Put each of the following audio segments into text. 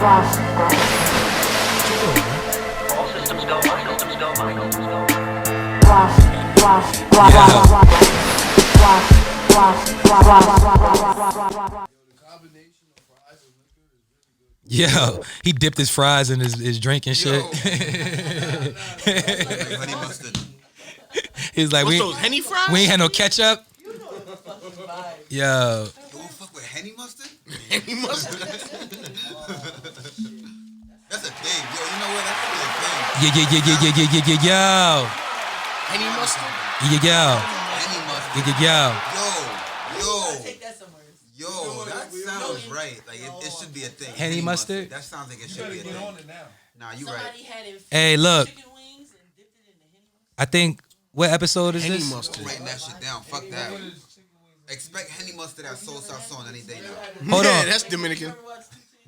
All systems go, all systems go, all systems go. Yo, he dipped his fries in his drink and shit. Honey mustard. He's like, What's those Henny fries? we ain't had no ketchup. Yo. You won't fuck with Henny mustard? Henny mustard. That's a thing. Yo, you know what? That could be a thing. Yo. Henny mustard. Yo. Henny mustard. Yo. Take that somewhere. Yo, that sounds right. Like, it should be a thing. Henny mustard? That sounds like it should be a thing. Nah, you right. Somebody had it Hey, look. chicken wings and dipped it in the Henny mustard. I think, what episode is Henny this? mustard. I'm writing that shit down. Fuck that. Expect Henny mustard at Soul South Song any day now. Hold Yeah, on. that's Dominican.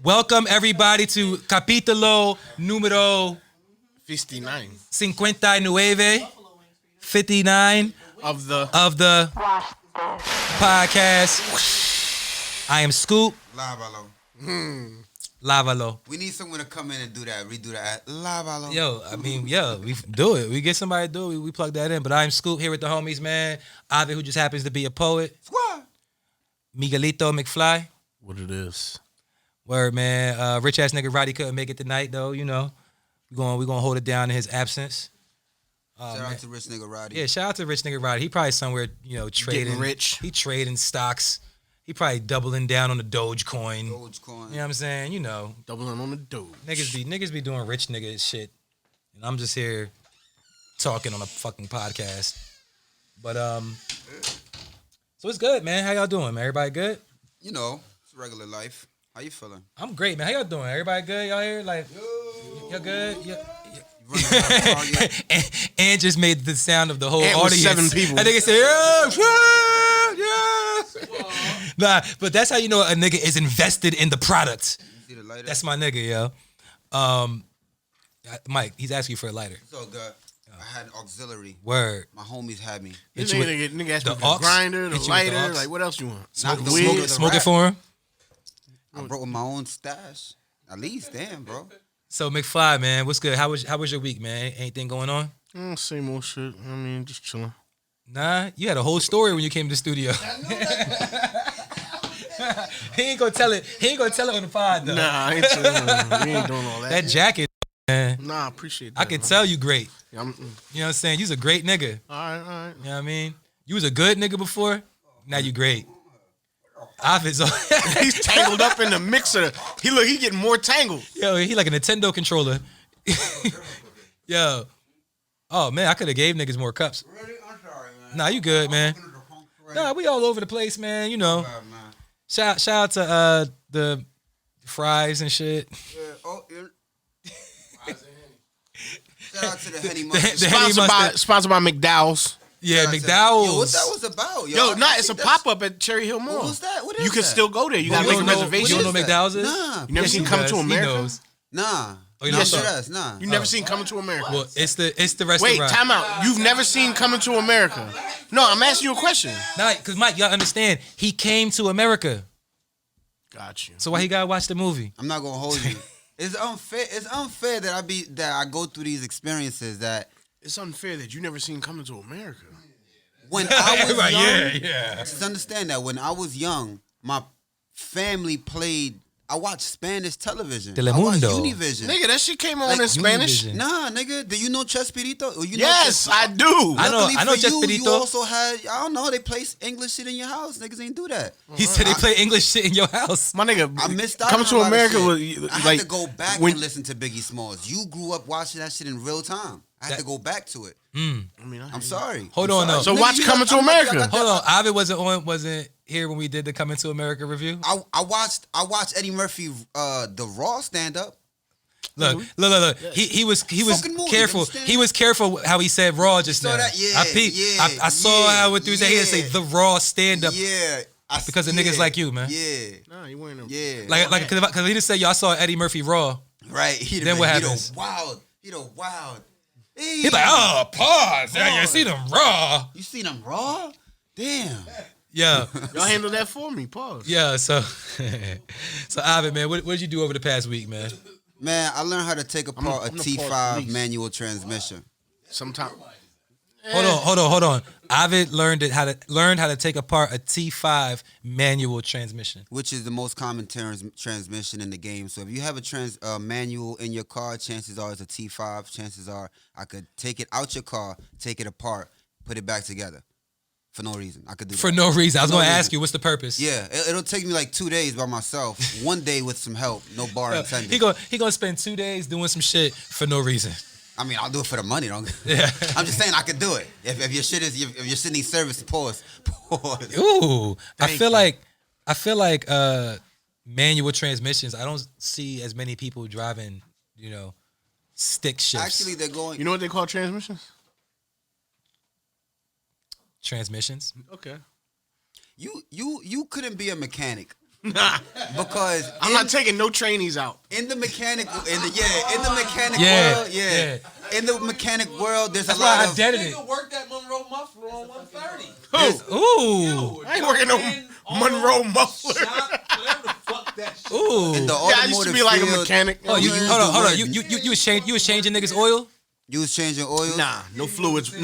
Welcome everybody to capítulo número 59 59 of the. of the podcast. I am Scoop. Lavalo. We need someone to come in and do that, redo that. Lavalo. Yo, I mean, we do it. We get somebody to do it. We plug that in. But I'm Scoop here with the homies, man. Ovid, who just happens to be a poet. Squad. Miguelito McFly. What it is. Word, man. Rich ass nigga Roddy couldn't make it tonight, though. You know, we gonna hold it down in his absence. Shout out to Rich Nigga Roddy. Yeah, shout out to Rich nigga Roddy. He probably somewhere, trading. Getting rich. He trading stocks. He probably doubling down on the Dogecoin. You know Dogecoin. what I'm saying? Doubling on the doge. Niggas be doing rich nigga shit. And I'm just here talking on a fucking podcast. But so it's good, man. How y'all doing, man? Everybody good? You know, it's regular life. How you feeling? I'm great, man. How y'all doing? Everybody good? Y'all here? Like, y'all good? And just made the sound of the whole And with audience. 7 people. I think it said, yeah. Nah, but that's how you know a nigga is invested in the product. You see the lighter? That's my nigga, yo. Mike, he's asking you for a lighter. It's all good. I had an auxiliary. Word. My homies had me. This Hit you nigga asked me the for aux? the grinder, the Hit you with the lighter. aux? Like, what else you want? Not the weed? smoke of the Smoke it rap. for him. I brought my own stash. At least, damn, bro. So McFly, man, what's good? How was your week, man? Anything going on? Same old shit. I mean, just chilling. Nah, you had a whole story when you came to the studio. He ain't gonna tell it. He ain't gonna tell it on the pod though. Nah, I ain't chilling. We ain't doing all that. That jacket, man. Nah, I appreciate that. I can man. tell you great. Yeah, You know what I'm saying? You's a great nigga. all right. You know what I mean? You was a good nigga before. Now you great. Ovid's He's tangled up in the mixer. He getting more tangled. Yo, he like a Nintendo controller. Yo. Oh man, I could have gave niggas more cups. Really? I'm sorry, man. Nah, you good, man. Nah, we all over the place, man. You know. God, man. Shout out to the fries and shit. Yeah, shout out to the Henny The Mustard. Henny mustard. Sponsored by McDowell's. Yeah, Shout out to- McDowell's. Yo, what that was about? Yo, I nah, it's a think that's- pop up at Cherry Hill Mall. What was that? What is You can that? still go there. You You gotta make a don't know- reservation. You don't know What is McDowell's is? Nah. You never Yes, seen he Coming does. to He America? knows. Nah. Oh, you Yeah, know sure so- does. Nah. You never seen Coming to America? Well, it's the restaurant. Wait, time out. You've never seen Coming to America? No, I'm asking you a question. Nah, because Mike, y'all understand, he came to America. Got you. So why he gotta watch the movie? I'm not gonna hold you. It's unfair. It's unfair that I go through these experiences that It's unfair that you never seen Coming to America. when I was Right, young, yeah. just understand that when I was young, my family played. I watched Spanish television. I watched Telemundo. Univision. Nigga, that shit came on Like, in Spanish. Univision. Nah, nigga. Do you know Chespirito? Or you know Yes, I do. I know Luckily for you, Chespirito. you also had. I don't know. They play English shit in your house. Niggas ain't do that. He said they play English shit in your house. My nigga, I missed out. Coming on to a lot of America shit. was I like had to go back when- and listen to Biggie Smalls. You grew up watching that shit in real time. I had to go back to it. I mean, I'm sorry. Hold I'm on, sorry. though. So Nigga, watch you Coming got- to I'm like, America. I got Hold on, wasn't here when we did the Coming to America review. I watched Eddie Murphy the Raw stand up. Look. He was Fucking movie, careful. you understand? He was careful how he said Raw just saw now. that? Yeah, I peeped. yeah, I saw yeah, how it through. He had to say yeah. the Raw stand up Yeah, because of niggas like you, man. Yeah, Nah, you wearing them. yeah. Like because he just said y'all saw Eddie Murphy Raw. right. He Then what happens? He the wild. He's like, oh, pause. Yeah, you see them Raw. You seen him Raw? Damn. Yeah. Y'all handle that for me. Pause. Yeah, so Ovid, man, what did you do over the past week, man? Man, I learned how to take apart I'm a the pause T5 police. manual transmission, Sometimes. Hold on. Ovid learned how to take apart a T5 manual transmission. which is the most common transmission in the game. So if you have a manual in your car, chances are it's a T5. Chances are I could take it out your car, take it apart, put it back together for no reason. I could do For that. no reason. I was For no going to ask reason. you, what's the purpose? Yeah, it'll take me like 2 days by myself. 1 day with some help. No bar intended. He gonna spend 2 days doing some shit for no reason. I mean, I'll do it for the money. Don't. Yeah. I'm just saying I could do it. If your shit needs service, pause. Ooh, I Thank feel you. like manual transmissions. I don't see as many people driving, stick shifts. Actually, they're going. You know what they call transmissions? transmissions. Okay. You couldn't be a mechanic Nah. because I'm not taking no trainees out. in the mechanic world, Yeah. in the mechanic world, there's That's a lot why I of did it. Nigga worked at Monroe Muffler on 130. Who? Ooh, I ain't working no Monroe muffler. Shop, whatever the fuck that shit. ooh. in the Yeah, I automotive used to be like a field. mechanic. Oh, you use hold the on. word- You was changing niggas oil. You was changing oil. Nah, no fluids were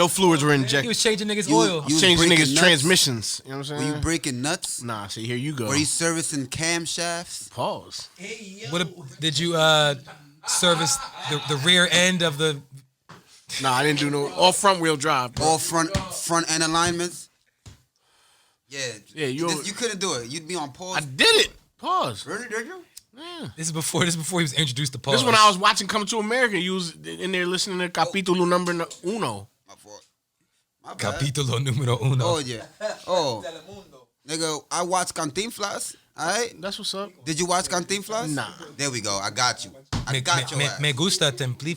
You injected. was changing niggas You- oil. you- Changing breaking niggas' nuts? transmissions. You know what I'm Were saying? you breaking nuts? Nah, see, here you go. Were you servicing camshafts? Pause. Hey, yo. Did you service the rear end of the? Nah, I didn't do no all front wheel drive. Bro. All front end alignments? Yeah. Yeah, you- You couldn't do it. You'd be on pause. I did it. Pause. Really, did you? Yeah. This is before he was introduced to Paul. This is when I was watching Coming to America. You was in there listening to Capítulo number uno. My fault. My bad. Capítulo número uno. Oh, yeah. Oh, Telemundo. nigga, I watched Cantinflas. All right? That's what's up. Did you watch Cantinflas? Nah. There we go. I got you. I got your ass. Me gusta templi.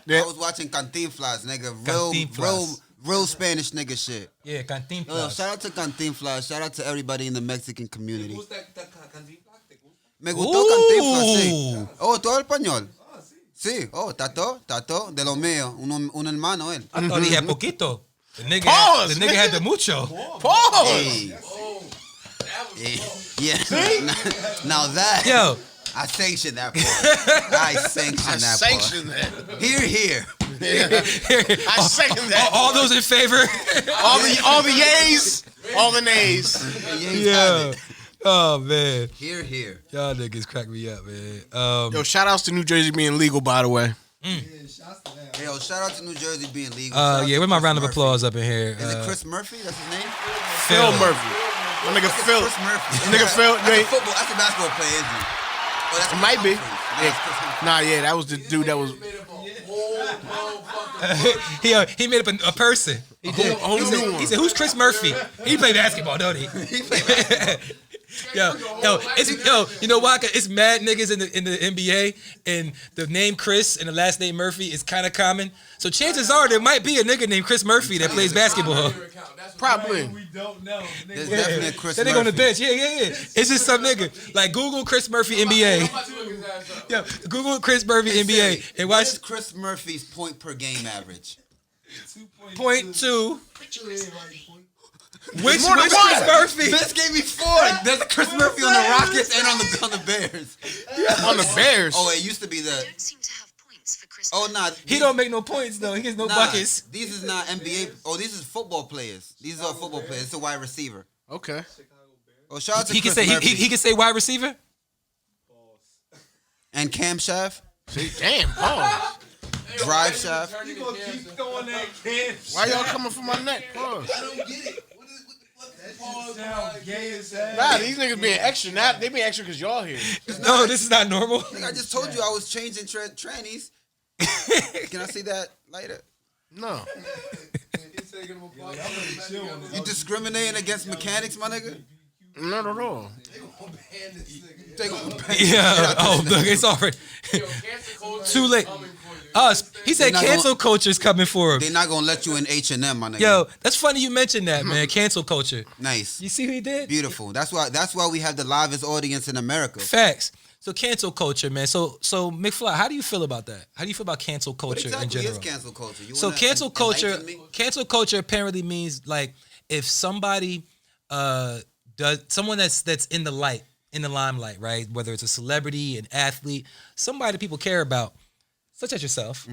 I was watching Cantinflas, nigga. Cantinflas. Real Spanish nigga shit. Yeah, Yo, Cantinflas. shout out to Cantinflas. Shout out to everybody in the Mexican community. ¿Te gusta Cantinflas? ¿Te gusta? Me gustó Cantinflas, sí. Oh, ¿tú hablas español? Sí. Oh, Tato, de lo mío. Un hermano, él. I thought he had poquito. The nigga, Pause, the nigga had the mucho. Pause. Hey. Yeah. Now that. Yo, I sanction that part. I sanction I that sanction part. that. Here. I second that. all those in favor. All the yays, all the nays. Yeah. Oh man, Here. y'all niggas crack me up, man. Yo, shout outs to New Jersey being legal, by the way. Hey, yo, shout out to New Jersey being legal. Yeah, where's my round of applause up in here? Is it Chris Murphy? That's his name? Phil Murphy. My nigga Phil. Chris Murphy. Nigga Phil. That's a basketball player, isn't he? Oh, that's It might be. Humphries. That's Chris Humphries. Nah, yeah, that was the dude that was. he made up a person. He did. whole He new said, one. he said, "Who's Chris Murphy? He played basketball, don't he?" Yo, you know why? 'Cause it's mad niggas in the NBA, and the name Chris and the last name Murphy is kind of common. So chances are there might be a nigga named Chris Murphy that plays basketball. Probably. We don't know. There's definitely a Chris That Murphy. nigga on the bench. Yeah. It's just some nigga. Like Google Chris Murphy NBA. Yo, Google Chris Murphy NBA and What watch is Chris Murphy's point per game average? .2. Which More than Chris one. Murphy? Vince gave me 4. There's a Chris Murphy on the Rockets and on the Bears. On the Bears. Oh, it used to be the. Don't seem to have points for Chris. Oh, nah. He don't make no points though. He gets no Nah, buckets. These is not NBA. Oh, these is football players. These are football players. It's a wide receiver. Okay. Oh, shout out to He can Chris say Murphy. he can say wide receiver. And Cam Shaft, See, damn, pause. drive shaft. You gonna keep throwing that can? Why y'all coming for my neck? Pause. I don't get it. What sound gay as hell. Nah, these niggas being extra. Now they being extra because y'all here. No, this is not normal. Nigga, I just told you I was changing trannies. Can I see that later? No. You discriminating against mechanics, my nigga? Not at all. Yeah. Oh, look, it's already too late. He said They're not cancel culture's coming for him. They're not gonna let you in H&M, my nigga. Yo, that's funny you mentioned that, man. Cancel culture. Nice. You see what he did? Beautiful. That's why we have the livest audience in America. Facts. So cancel culture, man. So McFly, how do you feel about that? How do you feel about cancel What culture exactly in general? is cancel culture? You So wanna cancel culture, enlighten me? cancel culture apparently means like if somebody does someone that's in the limelight, right? Whether it's a celebrity, an athlete, somebody that people care about, such as yourself,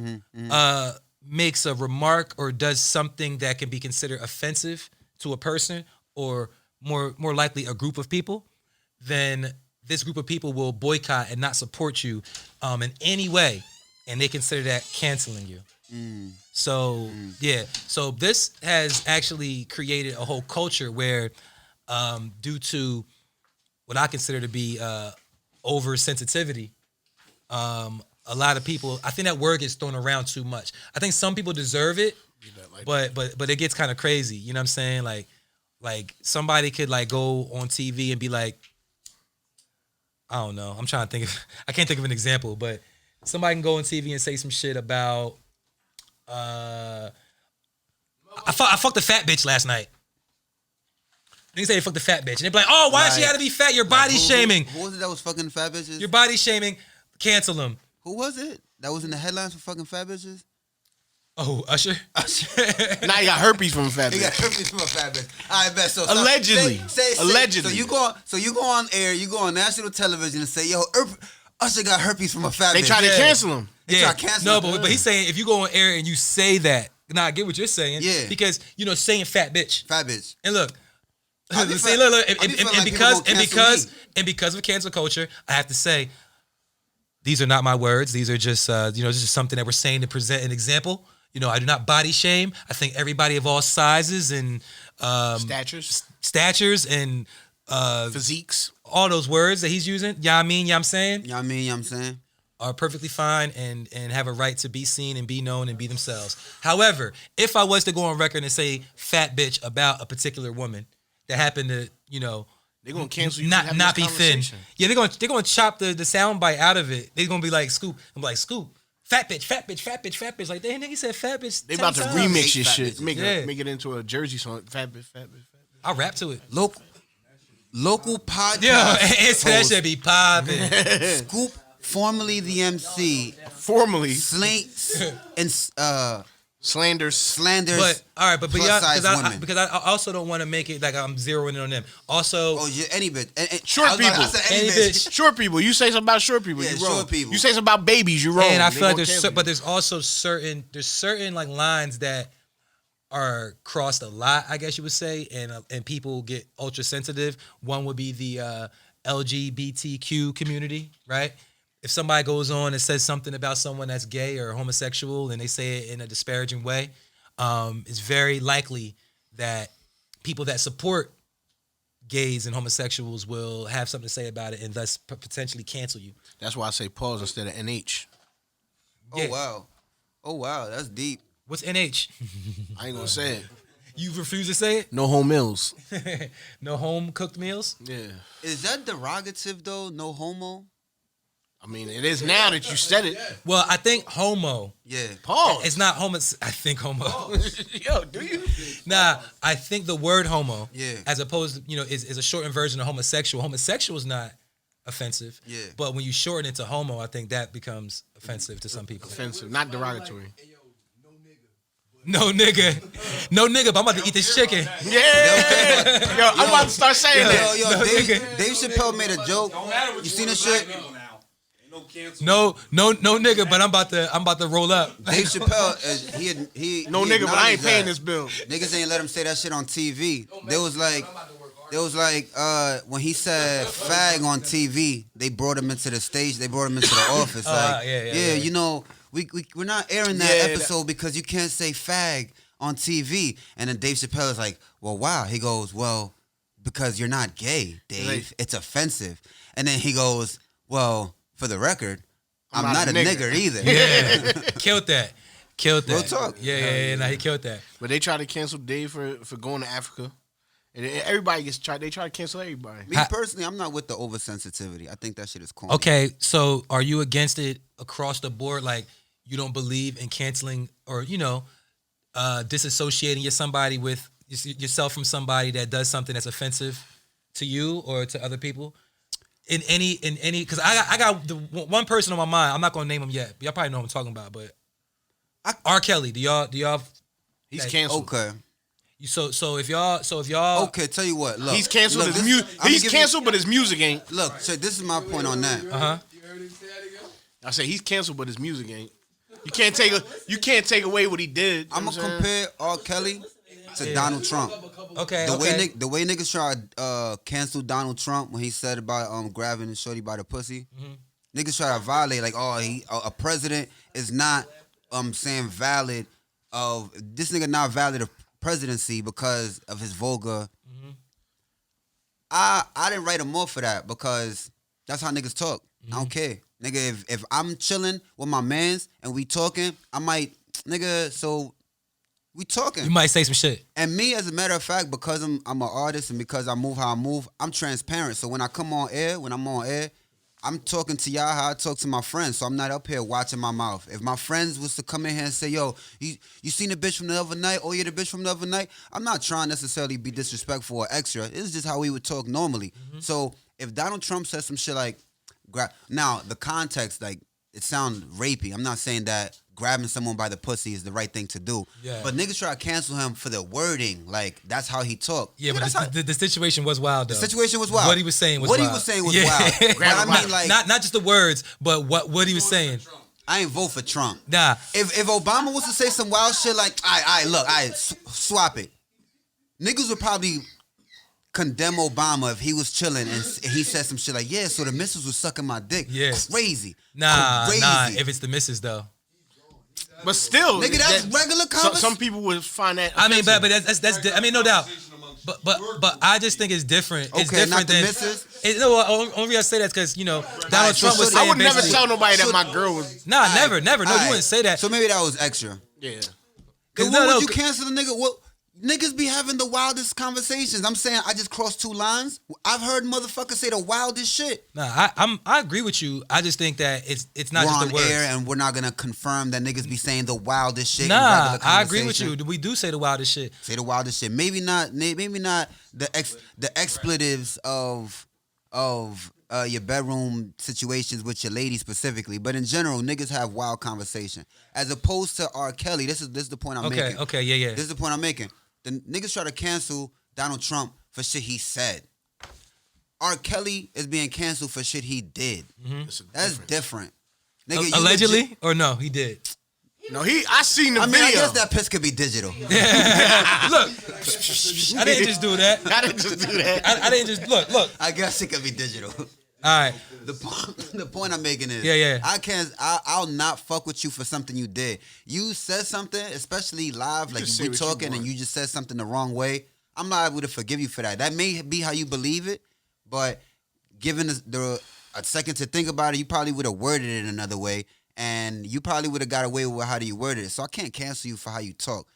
makes a remark or does something that can be considered offensive to a person or more likely a group of people, then this group of people will boycott and not support you in any way, and they consider that canceling you. So so this has actually created a whole culture where, due to what I consider to be oversensitivity, a lot of people, I think that word gets thrown around too much. I think some people deserve it, but it gets kind of crazy. You know what I'm saying? Like somebody could like go on TV and be like, I don't know. I'm trying to think of, I can't think of an example, but somebody can go on TV and say some shit about, I fucked a fat bitch last night. They say they fucked a fat bitch. And they be like, oh, why she had to be fat? You're body shaming. Who was it that was fucking fat bitches? You're body shaming. Cancel them. Who was it that was in the headlines for fucking fat bitches? Oh, Usher? Now he got herpes from a fat He got bitch. herpes from a fat bitch. I bet so. Allegedly. Allegedly. So you go on air, you go on national television and say, yo, Usher got herpes from a fat bitch. They try to cancel him. They try to cancel him. But he's saying if you go on air and you say that, I get what you're saying. Yeah. Because, saying fat bitch. Fat bitch. And look, I be see, feel- look, I be feeling like people gonna cancel me. because of cancel culture, I have to say, these are not my words. These are just, this is something that we're saying to present an example. I do not body shame. I think everybody of all sizes and statures and physiques, all those words that he's using, I'm saying, are perfectly fine and have a right to be seen and be known and be themselves. However, if I was to go on record and say fat bitch about a particular woman that happened to, they're gonna cancel you. Not be thin. Yeah, they're gonna chop the sound bite out of it. They're gonna be like Scoop. I'm like Scoop. Fat bitch, fat bitch, fat bitch, fat bitch. Like, damn, nigga said fat bitch. They about to remix your shit. bitches. Make it into a Jersey song. Fat bitch, fat bitch, fat bitch. I'll rap to it. Local podcast. Yo, answer that host shit be popping. Scoop, formerly the MC, Formerly slates and slanders. But all right, but plus yeah, size women. because I also don't want to make it like I'm zeroing in on them. Also, any bitch. Short people. I said any Any bitch. bitch. Short people. You say something about short people. Yeah, you wrong. short people. You say something about babies. You wrong. and I They feel like gonna cancel you. but there's also certain like lines that are crossed a lot, I guess you would say, and people get ultra sensitive. One would be the LGBTQ community, right? If somebody goes on and says something about someone that's gay or homosexual and they say it in a disparaging way, it's very likely that people that support gays and homosexuals will have something to say about it and thus potentially cancel you. That's why I say pause instead of NH. Yeah. Oh wow, that's deep. What's NH? I ain't gonna say it. You refuse to say it? No home meals. No home cooked meals? Yeah. Is that derogative though? No homo? I mean, it is now that you said it. Well, I think homo. Yeah. Pause. It's not homo. I think homo. Yo, do you? Nah, I think the word homo, Yeah. as opposed to, is a shortened version of homosexual. Homosexual is not offensive. Yeah. But when you shorten it to homo, I think that becomes offensive to some people. Offensive, not derogatory. No nigga. No nigga, but I'm about to eat this chicken. Yeah. Yo, I'm about to start saying that. Yo, No, Dave Chappelle made a joke. You seen this shit? No nigga, but I'm about to roll up. Dave Chappelle, he No he nigga, but I ain't acknowledged paying that. this bill. Niggas ain't let him say that shit on TV. There was like when he said fag on TV, they brought him into the stage. They brought him into the office. Like, yeah. We're not airing that Yeah, episode because you can't say fag on TV. And then Dave Chappelle is like, well, wow. He goes, well, because you're not gay, Dave. Like- It's offensive. And then he goes, well, for the record, I'm not a nigger either. Yeah. Killed that. Real talk. Yeah. Nah, he killed that. But they try to cancel Dave for going to Africa. And everybody gets tried. They try to cancel everybody. Me personally, I'm not with the oversensitivity. I think that shit is corny. Okay, so are you against it across the board? Like, you don't believe in canceling or, disassociating yourself from somebody that does something that's offensive to you or to other people? In any, because I got the one person on my mind. I'm not gonna name him yet. But y'all probably know who I'm talking about. But R. Kelly, do y'all? He's canceled. Okay. So if y'all Okay, tell you what. Look, He's canceled. look, His this- I'ma he's give you- canceled, but his music ain't. Look, check. This is my point on that. I say he's canceled, but his music ain't. You can't take away what he did. I'm gonna compare R. Kelly to Donald Trump. okay, The way niggas tried cancel Donald Trump when he said about grabbing his shorty by the pussy. Niggas try to violate like, oh, a president is not saying valid of this nigga not valid of presidency because of his vulgar. I didn't write him off for that because that's how niggas talk. I don't care. Nigga, if I'm chilling with my mans and we talking, I might, nigga, so we talking. you might say some shit. And me, as a matter of fact, because I'm an artist and because I move how I move, I'm transparent. So when I come on air, when I'm on air, I'm talking to y'all how I talk to my friends. So I'm not up here watching my mouth. If my friends was to come in here and say, yo, you seen the bitch from the other night? Oh, yeah, the bitch from the other night? I'm not trying necessarily be disrespectful or extra. It's just how we would talk normally. So if Donald Trump says some shit like, now, the context, like, it sounds rapey. I'm not saying that grabbing someone by the pussy is the right thing to do. Yeah. But niggas try to cancel him for the wording. Like, that's how he talked. Yeah, but that's how, the situation was wild though. the situation was wild. What he was saying was What wild. he was saying was Yeah. wild. But I mean, like, not just the words, but what he was saying. I ain't vote for Trump. Nah. If Obama was to say some wild shit like, swap it. Niggas would probably condemn Obama if he was chilling and he said some shit like, yeah, so the missus was sucking my dick. Yeah. Crazy. Nah, Crazy. if it's the missus though. But still, Nigga, that's regular conversation. Some people would find that. I mean, offensive. but that's I mean, no doubt. But I just think it's different. It's Okay, different not the than missus? No, only reason I say that because Donald so Trump was so saying I would never basically- tell nobody that my girl was. Nah, never. No, you Alright. wouldn't say that. So maybe that was extra. Yeah. Then No, what no, would you cancel the nigga? What niggas be having the wildest conversations? I'm saying I just crossed two lines. I've heard motherfuckers say the wildest shit. Nah, I agree with you. I just think that it's not We're just on the words. air and we're not gonna confirm that niggas be saying the wildest shit. in Nah, regular I agree with you. conversation. We do say the wildest shit. Say the wildest shit. Maybe not the expletives of your bedroom situations with your lady specifically, but in general, niggas have wild conversation. As opposed to R. Kelly, this is the point I'm making. Okay, yeah. This is the point I'm making. The niggas try to cancel Donald Trump for shit he said. R. Kelly is being canceled for shit he did. That's different. Nigga, you Allegedly legit- or no, he did. No, I seen the I mean, video. I guess that piss could be digital. Look, I didn't just do that. I didn't just do that. I didn't just look. I guess it could be digital. All right. The point I'm making is, Yeah. I'll not fuck with you for something you did. You said something, especially live, like just say we what you talking and want. you just said something the wrong way. I'm not able to forgive you for that. That may be how you believe it, but given a second to think about it, you probably would have worded it another way, and you probably would have got away with how you worded it. So I can't cancel you for how you talk.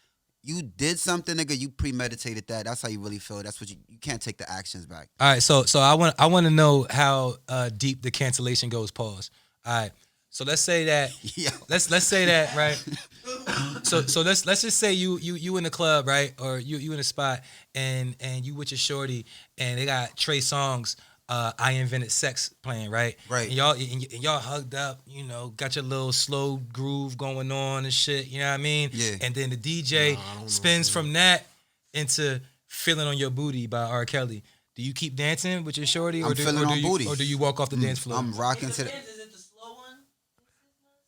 You did something, nigga. You premeditated that. That's how you really feel. That's what you can't take the actions back. All right, so I want to know how deep the cancellation goes. Pause. All right, so let's say that. Yeah. Let's say that, right? So let's just say you in the club, right, or you in a spot, and you with your shorty, and they got Trey Songz, I Invented Sex playing, right? Right. And y'all hugged up, got your little slow groove going on and shit. You know what I mean? Yeah. And then the DJ spins from that into "Feeling on Your Booty" by R. Kelly. Do you keep dancing with your shorty, I'm feeling on booty. or do you walk off the dance floor? I'm rocking to the.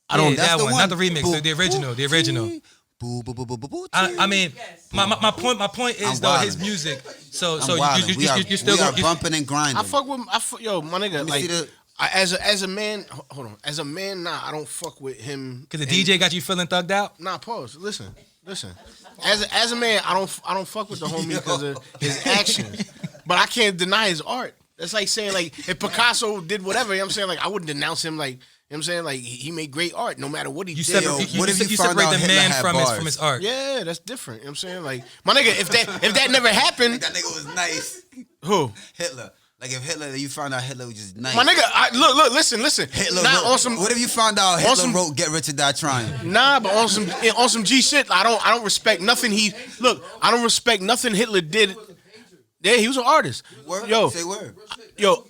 I don't. That's That the one, one. not the remix. The original. The original. Boo, boo, boo, boo, boo, boo. I mean, my point is I'm though his wildin'. music. So I'm you wildin'. you still we are gonna, bumping and grinding. I fuck with yo, my nigga. me Like see the- as a man, hold on. As a man, nah, I don't fuck with him. because the DJ got you feeling thugged out. Nah, pause. Listen. As a man, I don't fuck with the homie because of his actions. But I can't deny his art. That's like saying like if Picasso did whatever, you know what I'm saying, like I wouldn't denounce him, like you know what I'm saying, like he made great art no matter what he You did. separate. what if you You found separate out the Hitler man had from bars? his art. Yeah, that's different. You know what I'm saying? Like my nigga, if that never happened, That nigga was nice. who? Hitler. Like if you found out Hitler was just nice. My nigga, look, listen. Hitler Not wrote, on some what if you found out Hitler some- wrote "Get Rich or Die Trying"? Nah, but on some G shit, I don't respect nothing I don't respect nothing Hitler did. Yeah, he was an artist. Word? Yo, Say word. yo,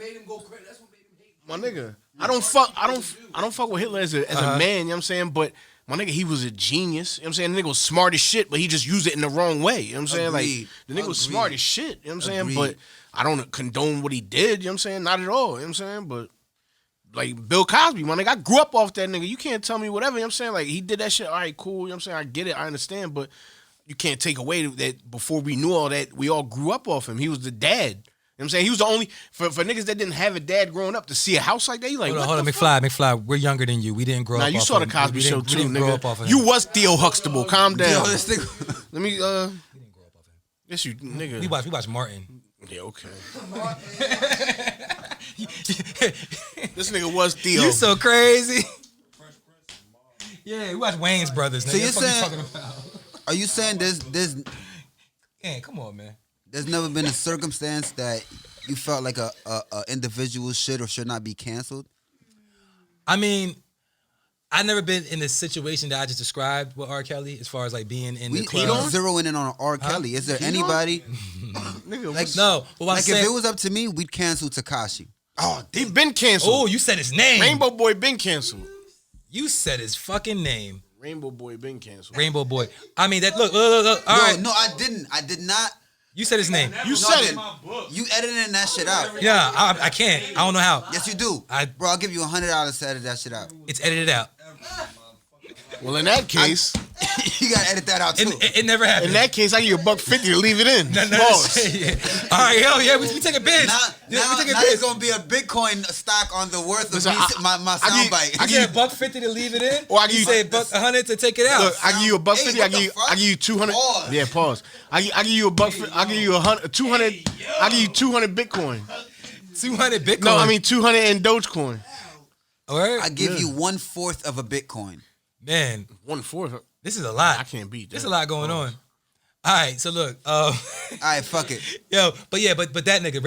my nigga, I don't fuck with Hitler as a man, you know what I'm saying? But my nigga, he was a genius. You know what I'm saying? The nigga was smart as shit, but he just used it in the wrong way. You know what I'm saying? Agreed. Like, the nigga was smart as shit. You know what I'm saying? Agreed. But I don't condone what he did. You know what I'm saying? Not at all. You know what I'm saying? But, like, Bill Cosby, my nigga, I grew up off that nigga. You can't tell me whatever. You know what I'm saying? Like, he did that shit. All right, cool. You know what I'm saying? I get it. I understand. But you can't take away that before we knew all that, we all grew up off him. He was the dad. You know what I'm saying? He was the only, for niggas that didn't have a dad growing up, to see a house like that, you like, Hold on, McFly, we're younger than you. We didn't grow up. Nah, you off saw of the him. Cosby Show too, we didn't grow nigga. up off of him. You was Theo Huxtable. Calm down. Yo, this nigga. Let me, yes, you, nigga. We watched Martin. Yeah, okay. This nigga was Theo. You so crazy. Yeah, we watched Wayne's Brothers. Nigga. So you're What the fuck saying- you talking about? Are you saying there's Man, come on, man. there's never been a circumstance that you felt like a individual should or should not be canceled? I mean, I've never been in the situation that I just described with R. Kelly, as far as like being in the We club. zeroing in on R. Kelly. Is there anybody Nigga, like No, but what I'm like saying, if it was up to me, we'd cancel Takashi. oh, he been canceled. oh, you said his name. Rainbow Boy been canceled. You said his fucking name. Rainbow Boy been canceled. Rainbow Boy. I mean, that look. All right. No, I didn't. I did not. You said his name. You No, said I it. didn't. You editing that shit out. Yeah, I can't. I don't know how. Yes, you do. Bro, I'll give you $100 to edit that shit out. It's edited out. Well, in that case, You gotta edit that out too. It never happened. in that case, I give you $150 to leave it in. No, Pause. yeah. All right, hell yeah, we take a bid. Now We take a there's bid. gonna be a Bitcoin stock on the worth of Listen, me, my I soundbite. I get $150 to leave it in, Or I or give you you- say $100 to take it out. Look, I give you $150. Hey, I what give you, the fuck? I give you 200. Pause. Yeah, pause. I give you $150. I give you 200. I give you 200 Bitcoin. 200 Bitcoin. No, I mean 200 in Dogecoin. all right, I give you 1/4 of a Bitcoin. man, 1/4. this is a lot. I can't beat that. There's a lot going on. All right, so look, All right, fuck it. yo, but that nigga,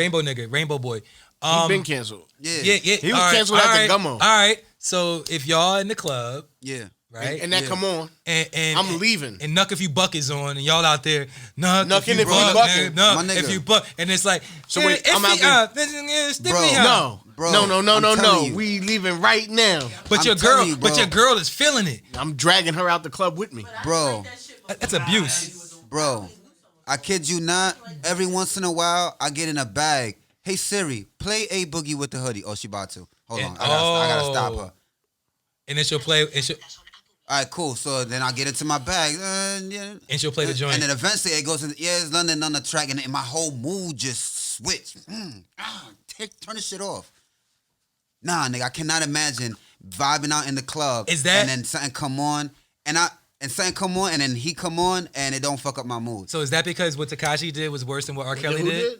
Rainbow Boy. He been canceled. Yeah, Yeah. He was all right, canceled all after right, Gummo. All right, so if y'all in the club, yeah. right, And that Yeah. come on. and I'm leaving. And Nuck if you buck is on, and y'all out there, Nuck Nucking if you if you buck, bucking. Nuck My nigga. if you buck, and it's like, So wait, I'm out there. Bro. No. Bro, no. I'm No. telling you. We leaving right now. But I'm your girl, telling you, bro. but your girl is feeling it. I'm dragging her out the club with me. Bro, That's abuse. bro, I kid you not. Every once in a while, I get in a bag. Hey Siri, play A Boogie with the Hoodie. Oh, she about to. Hold on, I gotta stop her. And then she'll play. And she'll, All right, cool. So then I get into my bag, yeah. and she'll play the joint. And then eventually it goes in. Yeah, it's London on the track, and my whole mood just switched. Turn this shit off. Nah, nigga, I cannot imagine vibing out in the club. Is that- and then something come on, and something come on, and then he come on, and it don't fuck up my mood. So is that because what Tekashi did was worse than what R. Kelly Who did?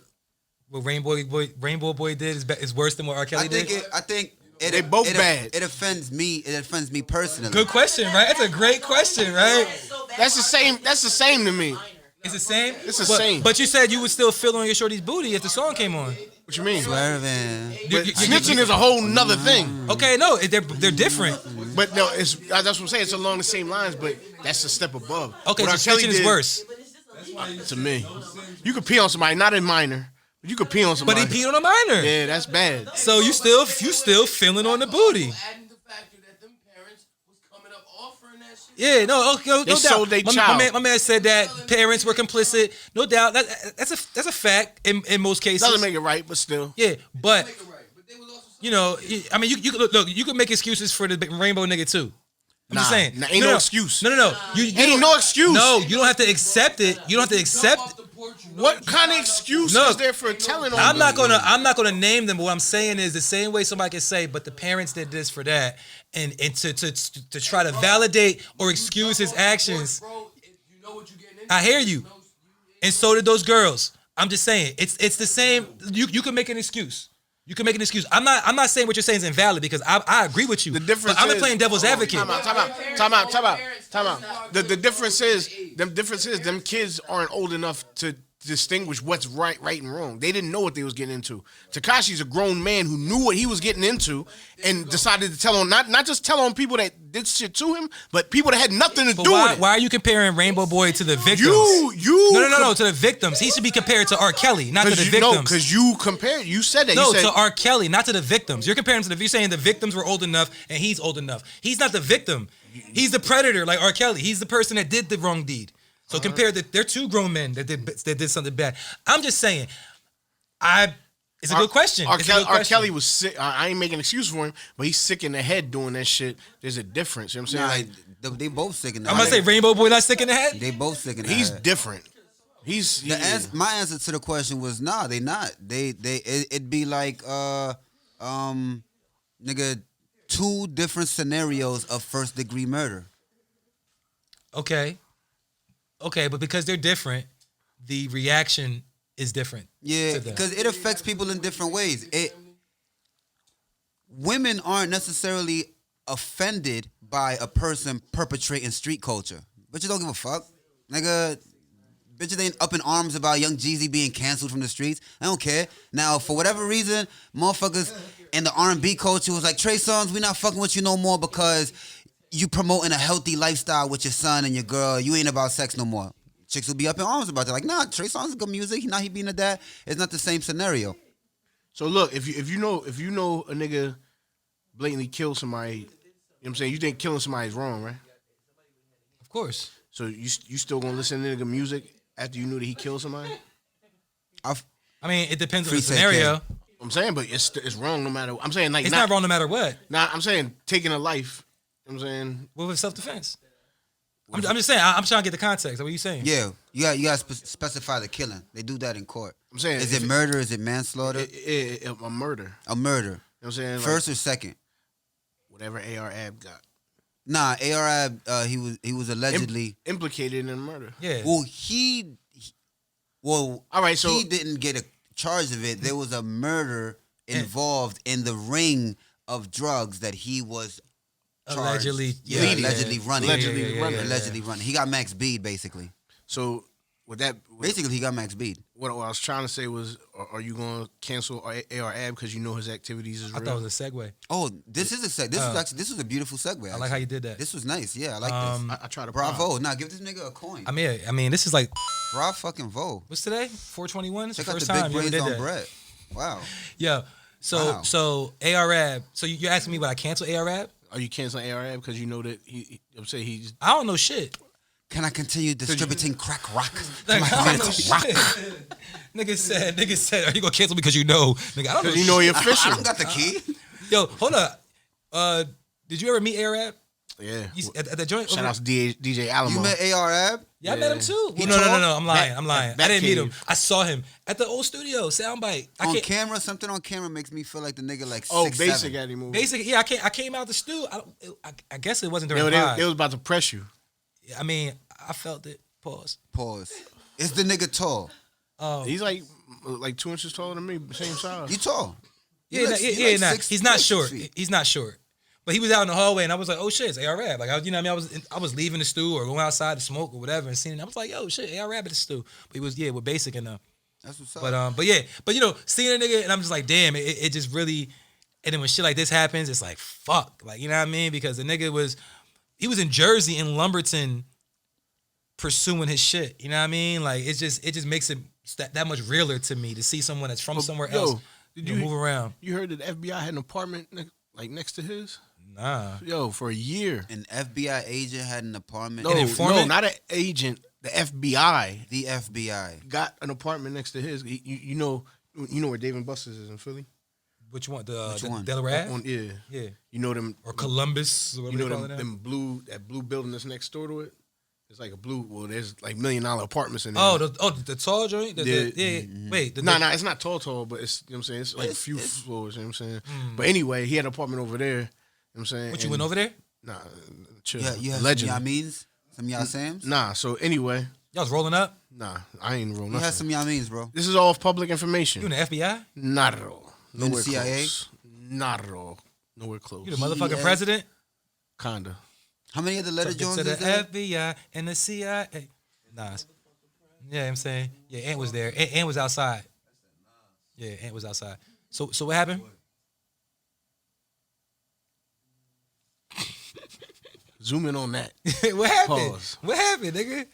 What Rainbow Boy did is worse than what R. Kelly did? I think it, They both bad. It offends me. It offends me personally. Good question, right? That's a great question, right? That's the same. That's the same to me. It's the same. It's the But- same. But you said you would still feel on your shorty's booty if the song came on. What you mean? Swerving. But snitching is a whole nother thing. Okay, no, they're different. But no, that's what I'm saying. It's along the same lines, but that's a step above. Okay, What so R. Kelly snitching is did worse. to me. You could pee on somebody, not in minor, but you could pee on But somebody. he peed on a minor. Yeah, that's bad. So you still feeling on the booty. Adding the factor that them parents was coming up offering that shit. Yeah, no, okay, no They doubt. sold they my child. man said that parents were complicit. No doubt. That's a fact in most cases. Doesn't make it right, but still. Yeah, but Make it right. But they was also you know, I mean, you look, you can make excuses for the rainbow nigga too. I'm just Nah, saying. nah, ain't no excuse. No. You Ain't don't- no excuse. No, you don't have to accept it. You don't have to accept. off the porch, you know What you kind of got- excuse No. is there for telling on I'm them? not gonna name them, but what I'm saying is the same way somebody can say, but the parents did this for that, and to try to validate or excuse his actions. Bro, if you know what you're getting into. I hear you, and so did those girls. I'm just saying it's the same. You can make an excuse. You can make an excuse. I'm not saying what you're saying is invalid because I agree with you. The difference but I'm is, playing devil's advocate. Time out. The difference is them kids aren't old enough to distinguish what's right and wrong. They didn't know what they was getting into. Tekashi's a grown man who knew what he was getting into and decided to tell on not just tell on people that did shit to him, but people that had nothing to But do with it. why are you comparing Rainbow Boy to the victims? You No, to the victims. He should be compared to R. Kelly, not to the victims. because you compared. You said that. No, you said, to R. Kelly, not to the victims. You're comparing to you're saying the victims were old enough and he's old enough. He's not the victim. He's the predator, like R. Kelly. He's the person that did the wrong deed. So compared to, they're two grown men that did something bad. I'm just saying, it's a good question. R. Kelly was sick. I ain't making an excuse for him, but he's sick in the head doing that shit. There's a difference. You know what I'm saying? They both sick in the I'm head. gonna say Rainbow Boy not sick in the head. They both sick in the head. He's different. My answer to the question was nah. They not. It'd be like nigga, two different scenarios of first degree murder. Okay, but because they're different, the reaction is different. Yeah, because it affects people in different ways. Women aren't necessarily offended by a person perpetrating street culture. Bitches don't give a fuck. Nigga, bitches ain't up in arms about Young Jeezy being canceled from the streets. I don't care. Now, for whatever reason, motherfuckers in the R&B culture was like, Trey Songz, we not fucking with you no more because you promoting a healthy lifestyle with your son and your girl. You ain't about sex no more. Chicks will be up in arms about it. Like, nah, Trey Songz is good music. He being a dad. It's not the same scenario. So look, if you know a nigga blatantly killed somebody, you know what I'm saying? You think killing somebody is wrong, right? Of course. So you still gonna listen to nigga music after you knew that he killed somebody? I mean, it depends on the Free scenario. I'm saying, but it's wrong no matter. I'm saying like It's not wrong no matter what. Nah, I'm saying taking a life. You know what I'm saying With self-defense. I'm just saying. I'm trying to get the context. What are you saying? Yeah, you got to specify the killing. They do that in court. I'm saying, is it murder? Is it manslaughter? A murder. A murder. You know what I'm saying? First or second? Whatever AR Ab got. Nah, AR Ab, he was allegedly implicated in a murder. Yeah. Well, all right. So he didn't get a charge of it. There was a murder involved in the ring of drugs that he was charged. Allegedly running. Allegedly running. He got max speed basically. So with that, basically he got max speed. What I was trying to say was, are you going to cancel AR Ab because you know his activities is real? I thought it was a segue. Oh, this is a segue. This was a beautiful segue. Actually. I like how you did that. This was nice. Yeah, I like this. I try to Bravo. Now give this nigga a coin. I mean, this is like Bravo fucking Vo. What's today? 421. It's Check the out first the time big you ever brains did on that. Brett. Wow. Yeah. So ARAB. So you're asking me would I cancel ARAB? Are you canceling ARAB because you know that I'm saying he's? I don't know shit. Can I continue distributing crack rock to Like, my I don't know community? Rock. shit. Nigga said, are you gonna cancel because you know? Nigga, I don't know. You know shit. you're official. I don't got the key. Yo, hold up. Did you ever meet ARAB? Yeah. At the joint? Shout out to DJ Alamo. You met AR-Ab? Yeah, I met him too. He No. tall? I'm lying. I didn't meet him. Batcave. I saw him at the old studio, Soundbite. On camera, something on camera makes me feel like the nigga like Oh, 6'7". basic at him. Basically, yeah, I came out the stew. I guess it wasn't during They, the pod. they was about to press you. I mean, I felt it. Pause. Is the nigga tall? He's like 2 inches taller than me, same size. You tall? Yeah, You like- you like six- he's you not like 6 short. feet. He's not short. But he was out in the hallway, and I was like, "Oh shit, it's AR-Rab." Like, you know what I mean? I was leaving the stew or going outside to smoke or whatever, and seeing it. I was like, "Yo, shit, AR-Rab at the stew." But he was with Basic enough. That's what's up. But you know, seeing a nigga, and I'm just like, damn, it just really. And then when shit like this happens, it's like, fuck, like, you know what I mean? Because the nigga was in Jersey in Lumberton, pursuing his shit. You know what I mean? Like, it just makes it that much realer to me to see someone that's from somewhere else. Did you move around? You heard that the FBI had an apartment next to his? Nah. Yo, for a year. An FBI agent had an apartment. No, not an agent. The FBI. The FBI got an apartment next to his. You know where Dave and Buster's is in Philly? Which one? Which one? Delaware? Yeah. Yeah. You know them Or Columbus? Or whatever you know they call it now? them blue building that's next door to it. It's like a blue. Well, there's like $1 million apartments in there. Oh, the tall joint. Yeah. Wait. No, it's not tall, but it's you know what I'm saying. It's like a few floors. You know what I'm saying. But anyway, he had an apartment over there. You know what I'm saying. What, you went over there? Nah, chill. Yeah, you had Legend. some Yamins, some Yasams. Nah. So anyway, Y'all was rolling up? nah, I ain't roll You nothing. had some Yamins, bro. This is all public information. You in the FBI? Not at all. in the Nowhere CIA? close. Not at all. Nowhere close. You the motherfucking Yeah. president? Kinda. How many other letter Took it Jones to the is there? FBI and the CIA. Nah. Yeah, I'm saying. Yeah, Ant was there. Ant was outside. Yeah, Ant was outside. So what happened? Zoom in on that. What happened? Pause. What happened, nigga?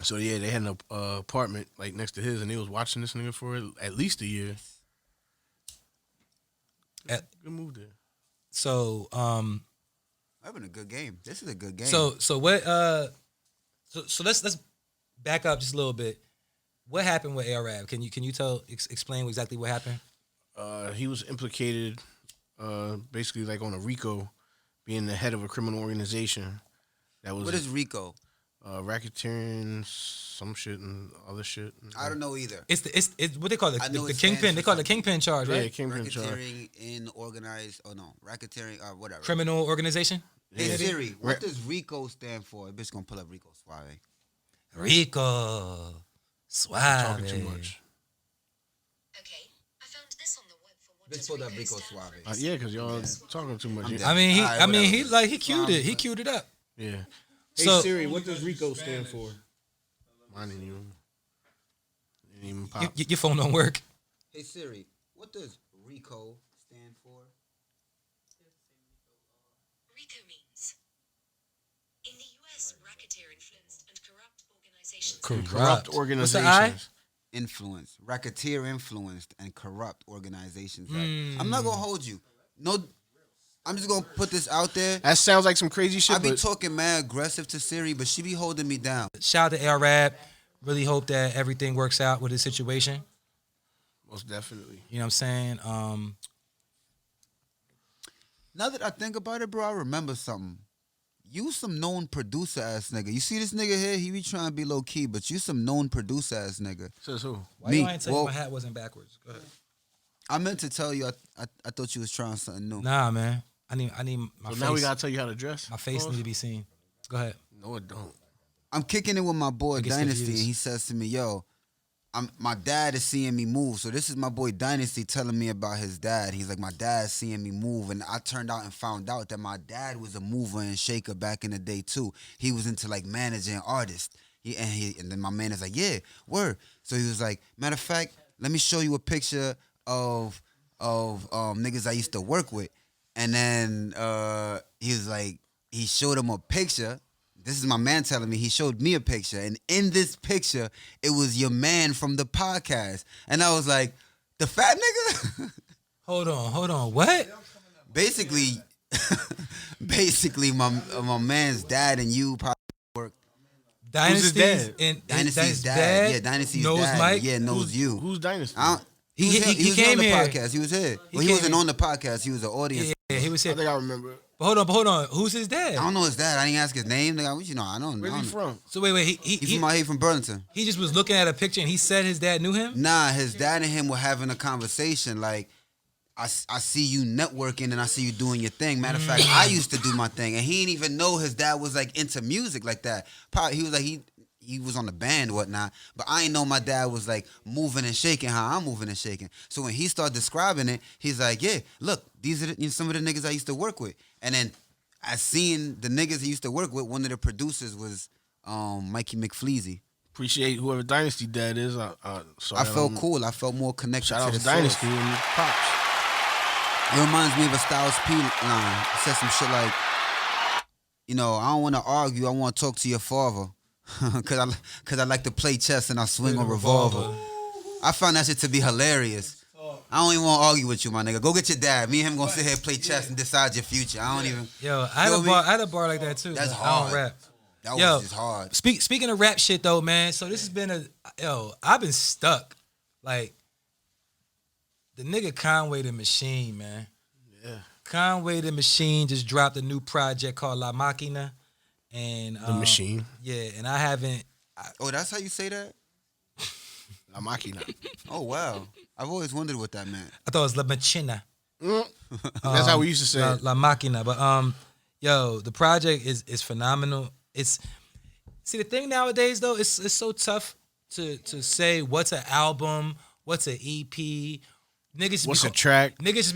So yeah, they had an apartment like next to his, and they was watching this nigga for at least a year. At- Good move there. So, That's been a good game. This is a good game. So what? So let's back up just a little bit. What happened with Arab? Can you explain exactly what happened? He was implicated, basically like on a RICO, being the head of a criminal organization. That was what is RICO? Racketeering, some shit and other shit. I don't know either. It's what they call I know the it kingpin. stands They for call it the something. kingpin charge, Yeah, right? kingpin charge. Racketeering in organized. Oh no, racketeering. Whatever. Criminal organization. Hey Yeah. Siri, what does RICO stand for? Bitch gonna pull up RICO Suave. Rico. Suave. Talking too much. Okay, I found this on the web for what Bitch does pulled up Rico Rico stand Suave. for? Yeah, because y'all talking too much. I'm Yeah. dead. I mean, he. Alright, I mean, whatever. he queued it. He queued it up. Yeah. Hey So- Siri, what does RICO stand for? Mine didn't even pop. Your phone don't work. Hey Siri, what does RICO stand for? RICO means in the US, racketeer influenced and corrupt organizations. Corrupt What's organizations. the I? Influence, racketeer influenced and corrupt organizations. Right? I'm not gonna hold you. No, I'm just gonna put this out there. That sounds like some crazy shit. I be but talking mad aggressive to Siri, but she be holding me down. Shout out to Arab. Really hope that everything works out with his situation. most definitely. You know what I'm saying? Now that I think about it, bro, I remember something. You some known producer ass nigga. You see this nigga here? He be trying to be low key, but you some known producer ass nigga. Says who? Why Me, you ain't tell well- me my hat wasn't backwards? Go ahead. I meant to tell you, I thought you was trying something new. Nah, man. I need my So face. now we gotta tell you how to dress. my face need to be seen. Go ahead. No, it don't. I'm kicking it with my boy Niggas Dynasty, confused. and he says to me, "Yo, my dad is seeing me move." So this is my boy Dynasty telling me about his dad. He's like, "My dad's seeing me move," and I turned out and found out that my dad was a mover and shaker back in the day too. He was into like managing artists. And then my man is like, "Yeah, word." So he was like, "Matter of fact, let me show you a picture of niggas I used to work with," and then he was like, he showed him a picture. This is my man telling me. He showed me a picture, and in this picture, it was your man from the podcast, and I was like, "The fat nigga." Hold on. What? basically, my man's dad and you probably work. Dynasty's dad? and Dynasty's dad. Yeah, Dynasty's knows dad. Mike. Yeah, knows you. Who's Dynasty? I don't, He he was came on the here. podcast. He was here. Well, he came wasn't here. on the podcast. He was an audience. Yeah, he was I here. think I remember. But hold on. Who's his dad? I don't know his dad. I didn't ask his name. Nigga, you know, I don't know. Where's he from? So wait. He from Burlington. He just was looking at a picture and he said his dad knew him. Nah, his dad and him were having a conversation. Like, I see you networking and I see you doing your thing. Matter of fact, I used to do my thing, and he didn't even know his dad was like into music like that. Probably he was like he was on the band and whatnot, but I didn't know my dad was like moving and shaking how I'm moving and shaking. So when he started describing it, he's like, "Yeah, look, these are some of the niggas I used to work with." And then I seen the niggas he used to work with. One of the producers was Mikey McFleazy. Appreciate whoever Dynasty dad is. I felt cool. I felt more connected Shout to out the to source. Dynasty and Pops. It reminds me of a Styles P line. It says some shit like, you know, I don't want to argue. I want to talk to your father. Cause I like to play chess and I swing a revolver. I found that shit to be hilarious. I don't even want to argue with you, my nigga. Go get your dad. Me and him gonna sit here and play chess and decide your future. I don't even. Yo, I had a bar like that too. That's but hard. I don't rap. That Yo, was just hard. Speaking of rap shit though, man. So this has been I've been stuck. Like the nigga Conway the Machine, man. Yeah. Conway the Machine just dropped a new project called La Machina, and The Machine. Yeah, and I haven't. Oh, that's how you say that? La Machina. Oh wow. I've always wondered what that meant. I thought it was La Machina. That's how we used to say it. La Machina. But yo, the project is phenomenal. See the thing nowadays though, it's so tough to say what's an album, what's an EP. Niggas What's a track? Niggas just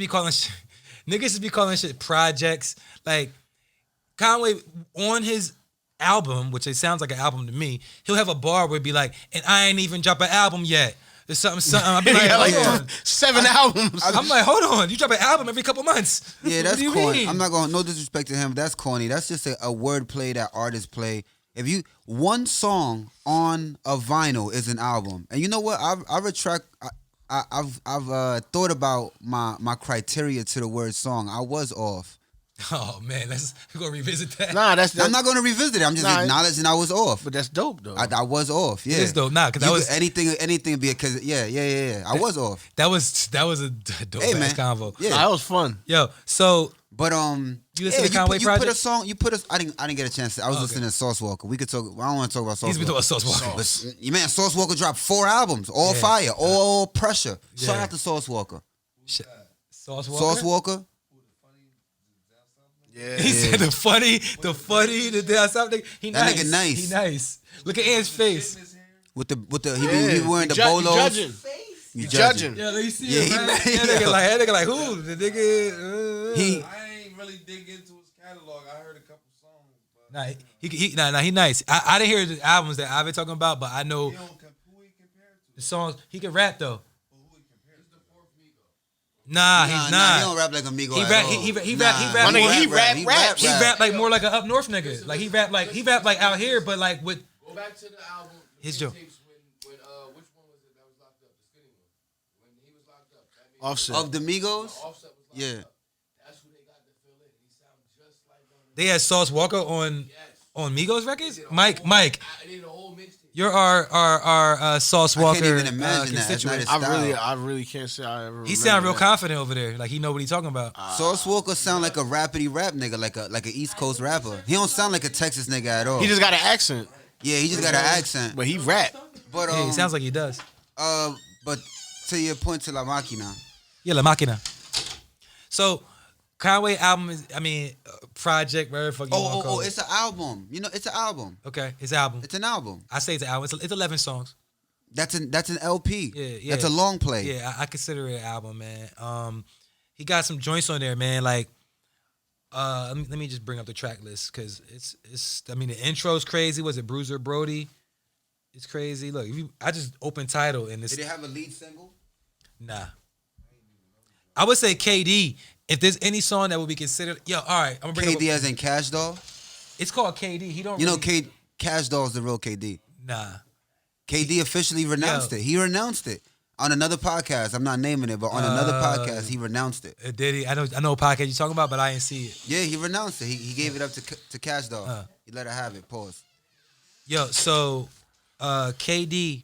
be calling shit projects. Like Conway on his album, which it sounds like an album to me, he'll have a bar where it'd be like, and I ain't even drop an album yet. There's something. I'll be like, He got like hold on. 7 albums. I'm like, hold on, you drop an album every couple months. Yeah, What that's do you corny. mean? I'm not going. No disrespect to him. That's corny. That's just a word play that artists play. If you one song on a vinyl is an album, and you know what? I retract. I've thought about my criteria to the word song. I was off. Oh man, we're gonna revisit that. Nah, that's I'm not going to revisit it. I'm just acknowleding I was off. But that's dope though. I was off. Yeah, It is though, because that was anything because I was off. that was a dope Hey, ass man. convo. Yeah, That was fun. Yo, so but You listen to Conway you put a Project? song. You put a. I didn't get a chance. I was listening to Sauce Walker. We could talk. I don't want to talk about Sauce he's been Walker. doing Sauce Walker. But you man, Sauce Walker dropped 4 albums, all Yeah. fire, all pressure. Shout Yeah. out to Sauce Walker. Sauce Walker. Sauce Walker. Yeah. He said the funny, the damn something. He That nice. nigga nice. He nice. Look at Ant's face. With the he be wearing the You bolos. judging. You Judging. Yeah, let me see Yeah, it, he man. mad. That nigga like who? The nigga. He I ain't really dig into his catalog. I heard a couple songs, but He nice. I didn't hear the albums that I've been talking about, but I know who he compared to? the songs. He can rap though. Who he compared to? The fourth Migo. Nah, He he's don't rap like Amigo. He at rap- all. he rap- Nah, My nigga, he raps. He rap like more like a up north nigga. Like he rap like out here, but like with Go back to the album. his mixtapes joke. when which one was it that was locked up? The skinny one. When he was locked up. That means Offset. Of the Migos. Offset was locked Yeah. up. That's who they got to fill in. He sounds just like one of They had Sauce Walker on Migos records. Mike, I need a whole mixtape. you're our Sauce I Walker can't even imagine that. It's not constituent. his style. I really can't say I ever. He sound real remember that. confident over there, like he know what he talking about. Sauce Walker sound like a rapidy rap nigga, like a East Coast rapper. He don't sound like a Texas nigga at all. He just got an accent, yeah, he just got an accent. but he rap. But Yeah, he sounds like he does. but to your point to La Machina, Yeah, La Machina. So Conway album is, project, whatever the fuck you want to call it. it's an album. You know, it's an album. Okay, his album. It's an album. I say it's an album. It's 11 songs. That's an LP. Yeah. That's a long play. Yeah, I consider it an album, man. He got some joints on there, man. Like, let me just bring up the track list because it's. I mean, the intro's crazy. Was it Bruiser Brody? It's crazy. Look, I just opened title and Did it's it have a lead single? nah. I would say KD. If there's any song that would be considered, all right, I'm gonna bring KD up. as in Cash Doll. It's called KD. He don't. You know, really, Cash Doll's the real KD. Nah. KD officially renounced it. He renounced it on another podcast. I'm not naming it, but on another podcast, he renounced it. Did he? I know what podcast you're talking about, but I didn't see it. Yeah, he renounced it. He gave it up to Cash Doll. He let her have it. Pause. Yo, so KD,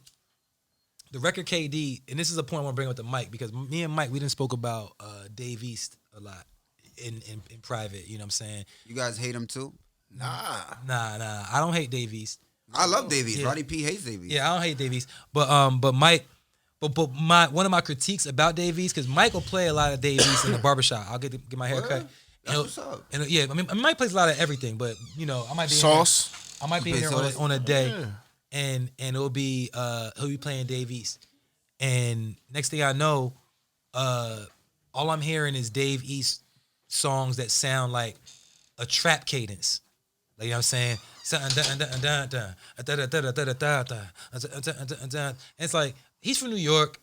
the record KD, and this is a point I want to bring up to Mike because me and Mike, we didn't spoke about Dave East a lot in private. You know what I'm saying? You guys hate him too? Nah. Nah. I don't hate Dave East. I love Dave East. Yeah. Roddy P hates Dave East. Yeah, I don't hate Dave East. But Mike, but my one of my critiques about Dave East, because Mike will play a lot of Dave East in the barbershop. I'll get my hair cut. That's what's up. And yeah, Mike plays a lot of everything, but you know, I might be Sauce. I might be You in there play Sauce? on a day, and it'll be he'll be playing Dave East, and next thing I know, all I'm hearing is Dave East songs that sound like a trap cadence, like, you know what I'm saying? And it's like he's from New York.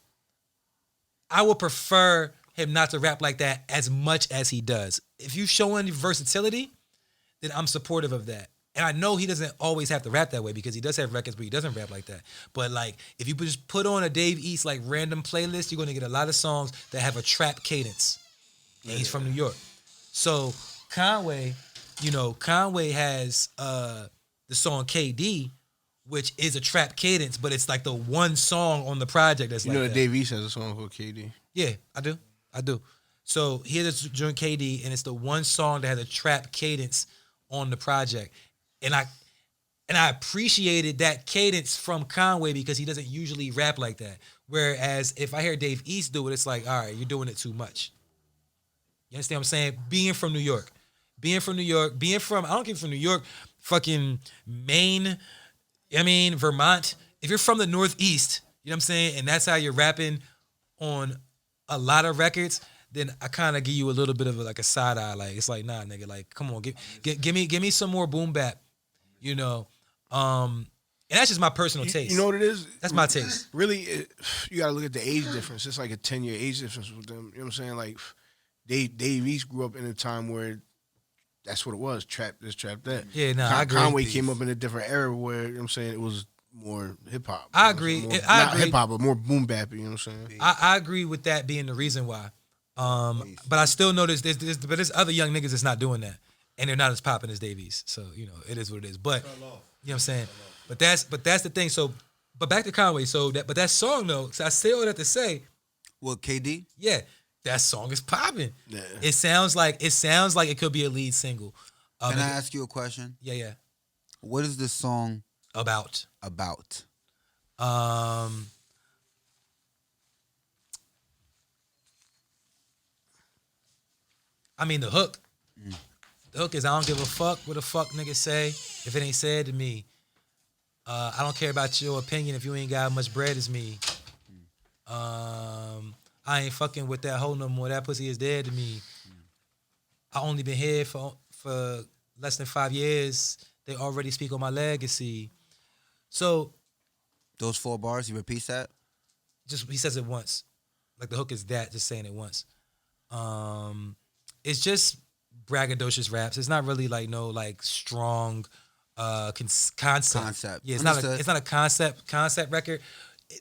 I would prefer him not to rap like that as much as he does. If you showing versatility, then I'm supportive of that. And I know he doesn't always have to rap that way because he does have records where he doesn't rap like that. But like, if you just put on a Dave East like random playlist, you're gonna get a lot of songs that have a trap cadence. And he's from New York. So Conway has the song KD, which is a trap cadence, but it's like the one song on the project that's You like know that. that Dave East has a song called KD. Yeah, I do. So he has a joint KD, and it's the one song that has a trap cadence on the project, and I appreciated that cadence from Conway because he doesn't usually rap like that. Whereas if I hear Dave East do it, it's like, all right, you're doing it too much. You understand what I'm saying? Being from New York, I don't care from New York, fucking Maine, Vermont. If you're from the Northeast, you know what I'm saying, and that's how you're rapping on a lot of records, then I kind of give you a little bit of a side eye. Like, it's like, nah, nigga, like, come on, give me some more boom bap, you know. And that's just my personal taste. You know what it is? That's my taste. Really, you got to look at the age difference. It's like a 10-year age difference with them. You know what I'm saying? Like, Dave East grew up in a time where that's what it was. Trap this, trap that. Yeah, nah, I agree. Conway came up in a different era where, you know what I'm saying, it was more hip hop. I agree. More, I not agree. hip hop, but more boom bap. You know what I'm saying? I agree with that being the reason why. But I still know there's other young niggas that's not doing that, and they're not as popping as Davies. So it is what it is. But you know what I'm saying. But that's the thing. So, but back to Conway. So that song though. So I say all that to say. Well, KD. Yeah, that song is popping. Yeah. It sounds like it could be a lead single. Can I ask you a question? Yeah. What is the song About. I mean the hook. The hook is I don't give a fuck what the fuck niggas say if it ain't said to me. I don't care about your opinion if you ain't got much bread as me. I ain't fucking with that hoe no more. That pussy is dead to me. I only been here for less than 5 years. They already speak on my legacy. So Those 4 bars, he repeats that? he says it once. Like the hook is that, just saying it once. It's just braggadocious raps. It's not really like no like strong concept. Yeah, it's not a concept record.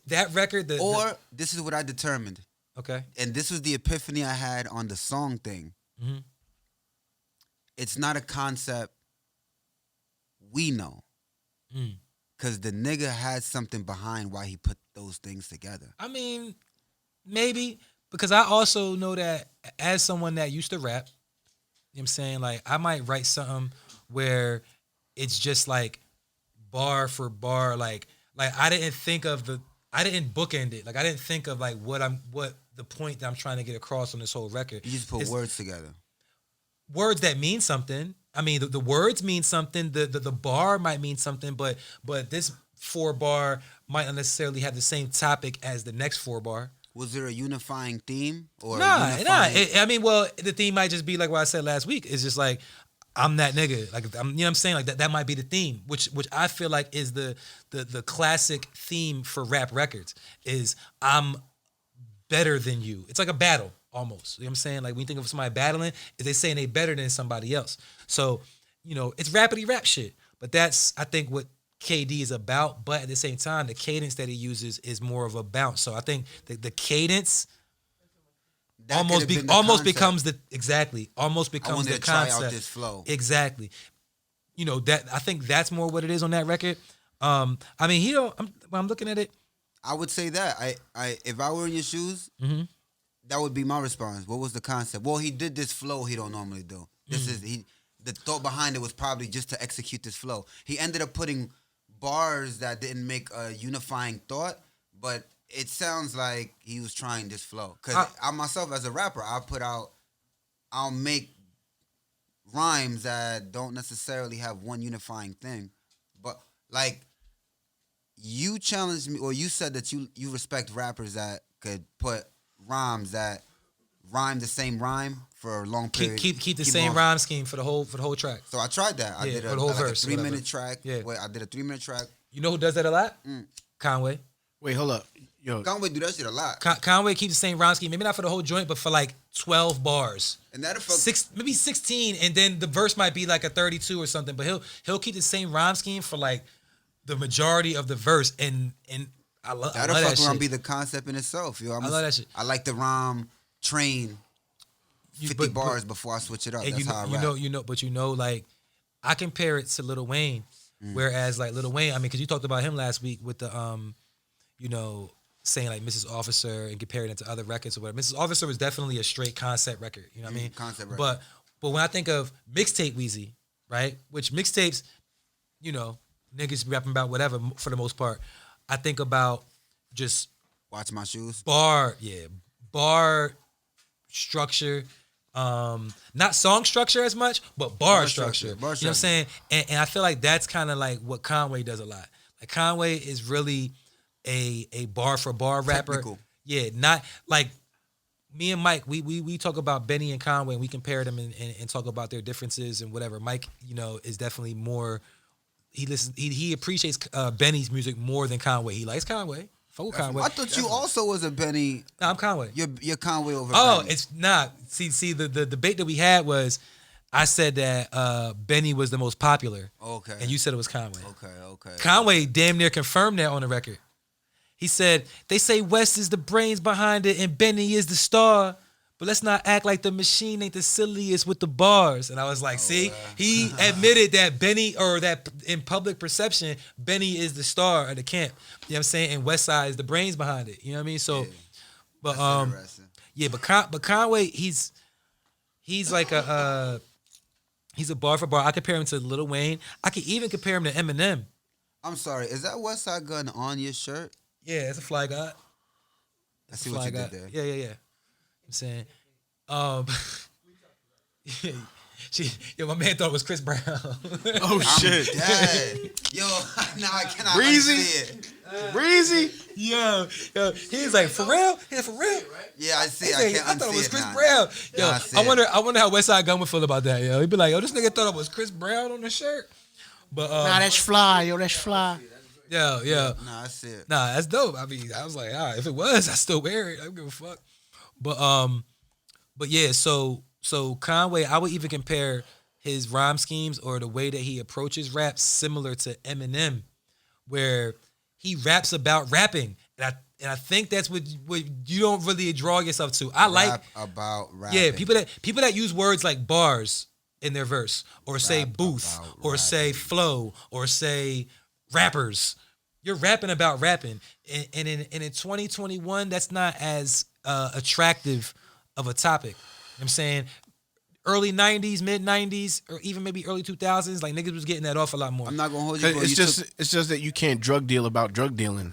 That record, this is what I determined. Okay. And this was the epiphany I had on the song thing. Mm-hmm. It's not a concept we know. Because the nigga had something behind why he put those things together. I mean, maybe, because I also know that as someone that used to rap, you know what I'm saying? Like, I might write something where it's just like bar for bar, like I didn't bookend it. Like I didn't think of like what the point that I'm trying to get across on this whole record. You just put words together. Words that mean something. I mean, the words mean something. The bar might mean something, but this 4 bar might not necessarily have the same topic as the next 4 bar. Was there a unifying theme or Nah. I mean, well, the theme might just be like what I said last week. It's just like I'm that nigga. Like you know what I'm saying? Like that might be the theme, which I feel like is the classic theme for rap records is I'm better than you. It's like a battle almost. You know what I'm saying? Like when you think of somebody battling, is they saying they better than somebody else. So, it's rapidy rap shit. But that's I think what KD is about, but at the same time, the cadence that he uses is more of a bounce. So I think the cadence That almost could've been the almost concept. becomes the exactly almost I becomes wanted the to try concept. out this flow. Exactly. That I think that's more what it is on that record. I mean, when I'm looking at it, I would say that. I if I were in your shoes, that would be my response. What was the concept? Well, he did this flow he don't normally do. The thought behind it was probably just to execute this flow. He ended up putting bars that didn't make a unifying thought, but it sounds like he was trying this flow. Because I myself, as a rapper, I'll make rhymes that don't necessarily have one unifying thing. But, like, you challenged me, or you said that you respect rappers that could put rhymes that rhyme the same rhyme for a long period. keep the same rhyme scheme for the whole track. So I tried that. I did for the whole verse, a 3-minute whatever. track. Yeah. Wait, I did a 3-minute track. You know who does that a lot? Conway. Wait, hold up. Yo, Conway do that shit a lot. Conway keeps the same rhyme scheme. Maybe not for the whole joint, but for like 12 bars. And that'll Maybe 16, and then the verse might be like a 32 or something. But he'll keep the same rhyme scheme for like the majority of the verse, and I love that'll that fuck shit. around be the concept in itself. Yo, I love that shit. I like the rhyme train 50 bars before I switch it up. That's how I rap. But like I compare it to Lil Wayne, whereas like Lil Wayne, I mean, because you talked about him last week with the saying like Mrs. Officer and comparing it to other records or whatever. Mrs. Officer was definitely a straight concept record. You know what I mean? Concept record. But when I think of mixtape Weezy, right? Which mixtapes, niggas be rapping about whatever for the most part. I think about just Watch my shoes. bar structure. Not song structure as much, but bar structure. You know what I'm saying? And I feel like that's kind of like what Conway does a lot. Like Conway is really a bar for bar rapper. Technical. Yeah, not like me and Mike. We talk about Benny and Conway, and we compare them and talk about their differences and whatever. Mike, is definitely more. He appreciates Benny's music more than Conway. He likes Conway. Fuck with Conway. I thought you also was a Benny. No, I'm Conway. You're Conway over Oh, Benny. it's not. See, the debate that we had was, I said that Benny was the most popular. Okay. And you said it was Conway. Okay. Conway damn near confirmed that on the record. He said, they say West is the brains behind it and Benny is the star, but let's not act like the machine ain't the silliest with the bars. And I was like, see, he admitted that Benny, or that in public perception, Benny is the star of the camp. You know what I'm saying? And Westside is the brains behind it. You know what I mean? So, but That's interesting. yeah, but Conway, he's like he's a bar for bar. I compare him to Lil Wayne. I could even compare him to Eminem. I'm sorry. Is that Westside Gun on your shirt? Yeah, it's a fly guy. I see what you did there. Yeah. I'm saying, my man thought it was Chris Brown. Oh shit. Dead. Yo, now I cannot Breezy? see it. Breezy. yo, he's like, for real? Yeah, for real? Yeah, I see. I I can't thought it was unsee Chris now. Brown. Yo, Yeah, I see I wonder how Westside Gun would feel about that. Yo, he'd be like, yo, this nigga thought it was Chris Brown on the shirt. But Nah, that's fly, yo. That's fly. yeah. Nah, I see it. Nah, that's dope. I mean, I was like, all right, if it was, I still wear it. I don't give a fuck. But yeah, so Conway, I would even compare his rhyme schemes or the way that he approaches rap similar to Eminem, where he raps about rapping, and I think that's what you don't really draw yourself to. I like Rap about rapping. yeah, people that use words like bars in their verse, or say Rap booth, about or say rapping. flow, or say rappers. You're rapping about rapping, and in 2021, that's not as attractive of a topic. You know what I'm saying, early 90s, mid 90s, or even maybe early 2000s, like niggas was getting that off a lot more. I'm not gonna hold you, bro. It's just that you can't drug deal about drug dealing.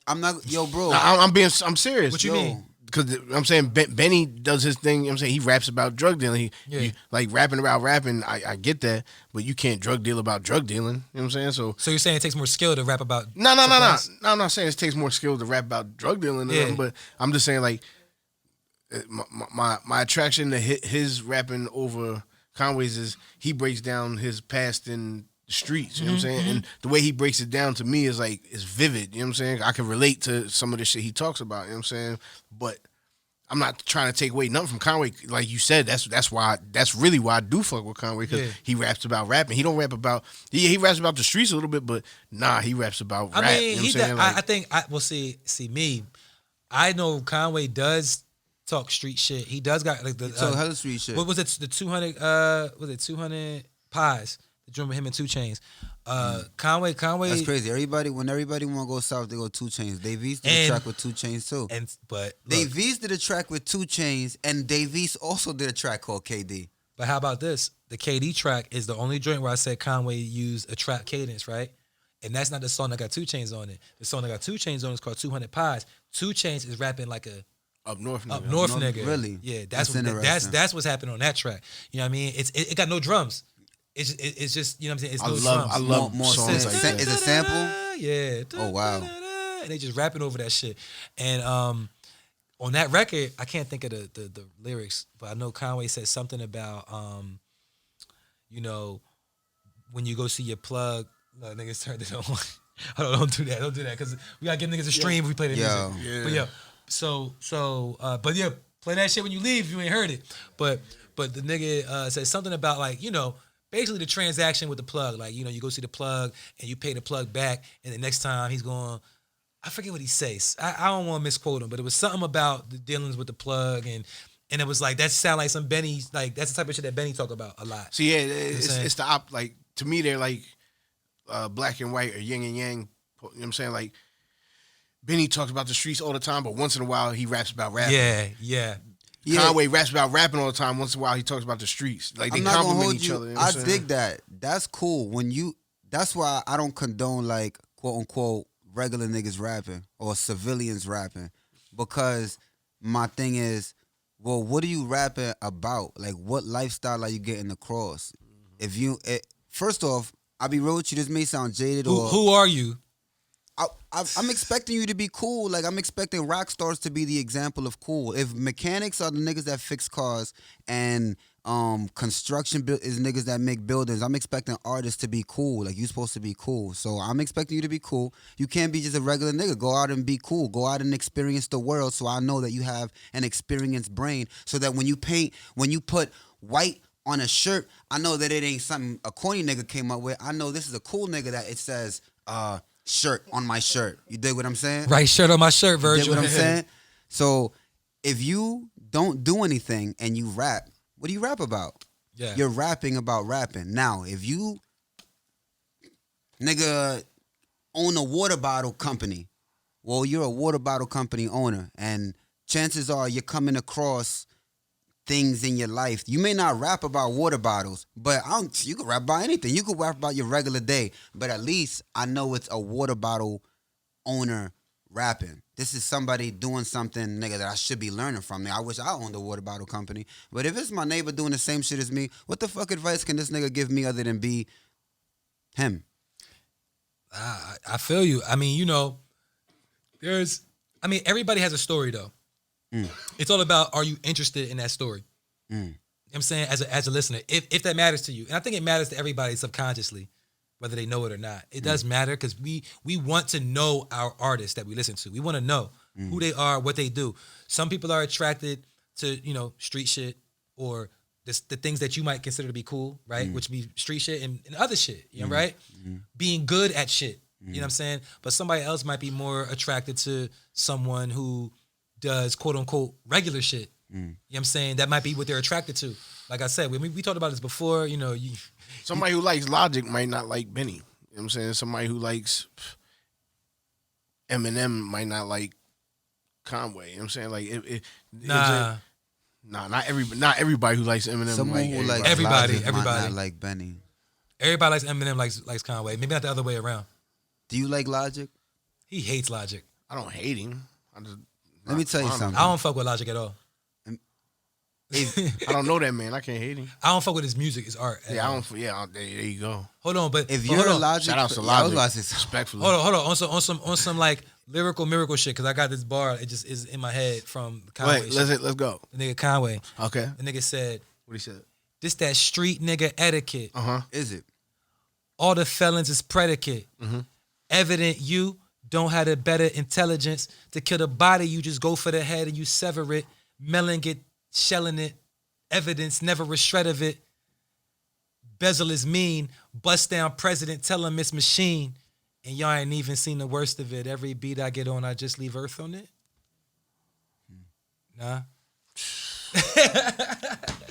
I'm not, yo, bro. I'm serious. What you mean? Because I'm saying Benny does his thing. I'm saying he raps about drug dealing. He like rapping about rapping. I get that, but you can't drug deal about drug dealing. You know what I'm saying? So you're saying it takes more skill to rap about? No. I'm not saying it takes more skill to rap about drug dealing. Or nothing, but I'm just saying like my attraction to his rapping over Conway's is he breaks down his past in the streets. You know what I'm saying? And the way he breaks it down to me is like it's vivid. You know what I'm saying? I can relate to some of the shit he talks about. You know what I'm saying? But I'm not trying to take away nothing from Conway. Like you said, that's really why I do fuck with Conway, because he raps about rapping. He don't rap about he raps about the streets a little bit, but he raps about rap. I mean, you know what I'm saying? I think see me. I know Conway does talk street shit. He does got like the talk hella street shit. What was it? The 200 was it 200 pies? The drum with him and 2 Chainz. Conway. That's crazy. When everybody want to go south, they go 2 Chainz. Dave East did a track with 2 Chainz too. But Dave East did a track with 2 Chainz, and Dave East also did a track called KD. But how about this? The KD track is the only joint where I said Conway used a trap cadence, right? And that's not the song that got 2 Chainz on it. The song that got 2 Chainz on it is called 200 Pies. 2 Chainz is rapping like a Up north nigga. Really? Yeah, That's interesting. that's what's happening on that track. You know what I mean? It got no drums. It's just, you know what I'm saying? It's no drums. I love more songs like that. Is a sample? Yeah. Oh, wow. And they just rapping over that shit. And on that record, I can't think of the lyrics, but I know Conway said something about when you go see your plug, niggas turned it on. Hold on, don't do that, because we gotta give niggas a stream if we play the music. Yeah. But but yeah, play that shit when you leave if you ain't heard it. But the nigga said something about like, basically the transaction with the plug. Like, you go see the plug and you pay the plug back, and the next time he's going, I forget what he says. I don't want to misquote him, but it was something about the dealings with the plug, and it was like, that sound like some Benny, like that's the type of shit that Benny talk about a lot. So yeah, it's the like to me they're like black and white or yin and yang. You know what I'm saying? Like Benny talks about the streets all the time, but once in a while he raps about rapping. Yeah. Conway raps about rapping all the time. Once in a while he talks about the streets. Like they I'm not gonna compliment hold each you. other. You know I what I'm saying? dig that. That's cool. That's why I don't condone like quote unquote regular niggas rapping or civilians rapping, because my thing is, well, what are you rapping about? Like, what lifestyle are you getting across? If you, first off, I'll be real with you. This may sound jaded, Who are you? I'm expecting you to be cool. Like, I'm expecting rock stars to be the example of cool. If mechanics are the niggas that fix cars and construction is niggas that make buildings, I'm expecting artists to be cool. Like, you supposed to be cool. So I'm expecting you to be cool. You can't be just a regular nigga. Go out and be cool. Go out and experience the world, so I know that you have an experienced brain, so that when you put white on a shirt, I know that it ain't something a corny nigga came up with. I know this is a cool nigga that it says shirt on my shirt. You dig what I'm saying? Right shirt on my shirt, You Virgil. dig what I'm saying? So if you don't do anything and you rap, what do you rap about? Yeah. You're rapping about rapping. Now, if you, nigga, own a water bottle company, well, you're a water bottle company owner, and chances are you're coming across things in your life. You may not rap about water bottles, but you can rap about anything. You can rap about your regular day, but at least I know it's a water bottle owner rapping. This is somebody doing something, nigga, that I should be learning from. I wish I owned a water bottle company. But if it's my neighbor doing the same shit as me, what the fuck advice can this nigga give me other than be him? I feel you. I mean, everybody has a story though. It's all about, are you interested in that story? You know what I'm saying? As a listener, if that matters to you. And I think it matters to everybody subconsciously, whether they know it or not. It does matter because we want to know our artists that we listen to. We want to know who they are, what they do. Some people are attracted to, street shit or the things that you might consider to be cool, right? Which be street shit and other shit, right? Being good at shit, you know what I'm saying? But somebody else might be more attracted to someone who does quote unquote regular shit. You know what I'm saying? That might be what they're attracted to. Like I said, we talked about this before, Somebody who likes Logic might not like Benny. You know what I'm saying? Somebody who likes Eminem might not like Conway. You know what I'm saying? Like not everybody who likes Eminem. Someone who likes everybody. Logic might not like Benny. Everybody likes Eminem, likes Conway. Maybe not the other way around. Do you like Logic? He hates Logic. I don't hate him. Let me tell you something. I don't fuck with Logic at all. I don't know that man. I can't hate him. I don't fuck with his music, his art. Yeah, I don't. Yeah, there you go. Hold on, but If you're a Logic, Shout out to I was Logic. about to say Respectfully. hold on, on some like lyrical miracle shit, because I got this bar. It just is in my head from Conway. Wait, let's go. The nigga Conway. Okay. The nigga said, What he said? "This that street nigga etiquette. Is it? All the felons is predicate. Evident you don't have the better intelligence to kill the body. You just go for the head and you sever it. Melon get shelling it. Evidence, never a shred of it. Bezel is mean. Bust down president, tell him it's machine. And y'all ain't even seen the worst of it. Every beat I get on, I just leave earth on it. Nah.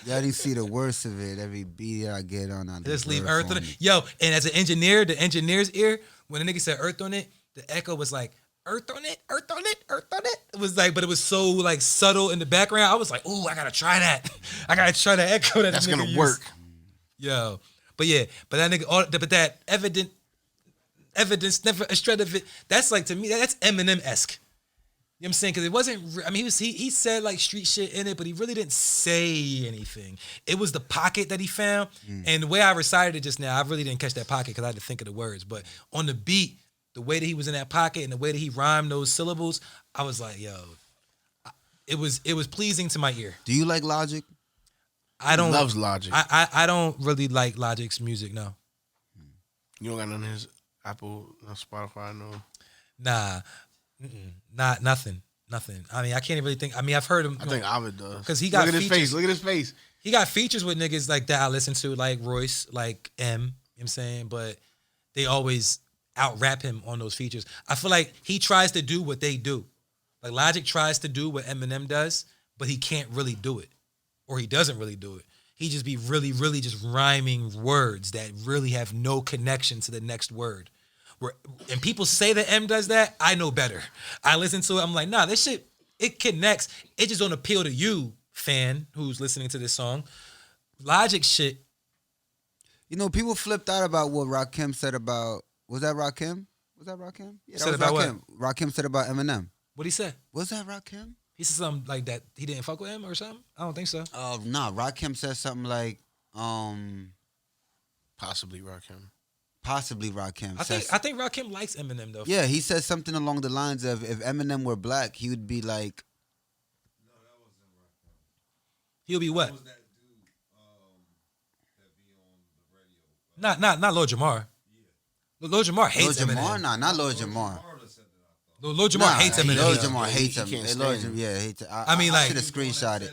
Y'all didn't see the worst of it. Every beat I get on, I Just leave earth on it. Yo, and as an engineer, the engineer's ear, when the nigga said earth on it, the echo was like, earth on it, earth on it, earth on it. It was like, but it was so like subtle in the background. I was like, ooh, I gotta try that. I gotta try the echo that That's nigga gonna used. work. Yo, but that nigga, but that evidence, never a shred of it. That's like, to me, that's Eminem-esque. You know what I'm saying? Because it wasn't, I mean, he said like street shit in it, but he really didn't say anything. It was the pocket that he found. And the way I recited it just now, I really didn't catch that pocket because I had to think of the words. But on the beat, the way that he was in that pocket and the way that he rhymed those syllables, I was like, yo, it was pleasing to my ear. Do you like Logic? I don't. Loves Logic. I don't really like Logic's music, no. You don't got none of his Apple, no Spotify, no. Nah. Not nothing. I mean, I can't really think. I mean, I've heard him. I think Ovid does. Because he got Look at his features. face. Look at his face. He got features with niggas like that I listen to, like Royce, like M, you know what I'm saying? But they always out-rap him on those features. I feel like he tries to do what they do. Like Logic tries to do what Eminem does, but he can't really do it. Or he doesn't really do it. He just be really, really just rhyming words that really have no connection to the next word. And people say that M does that, I know better. I listen to it, I'm like, nah, this shit, it connects. It just don't appeal to you, fan, who's listening to this song. Logic shit. You know, people flipped out about what Rakim said about, was that Rakim? Yeah, that Said was about Rakim. Rakim said about Eminem. What'd he say? Was that Rakim? He said something like that he didn't fuck with him or something? I don't think so. Nah, Rakim said something like, Possibly Rakim. possibly Rakim. I think Rakim likes Eminem though. Yeah, he said something along the lines of, if Eminem were black, he would be like, He'll be what? That was that dude that be on the radio. Not Lil Jamar. Lil Jamar hates Lil Jamar? Eminem. Nah, not Lil Jamar. Lil Jamar hates Eminem. Lil Jamar hates him. can't Lil stand him. Jamar, hates him. I mean, like- should have screenshot it.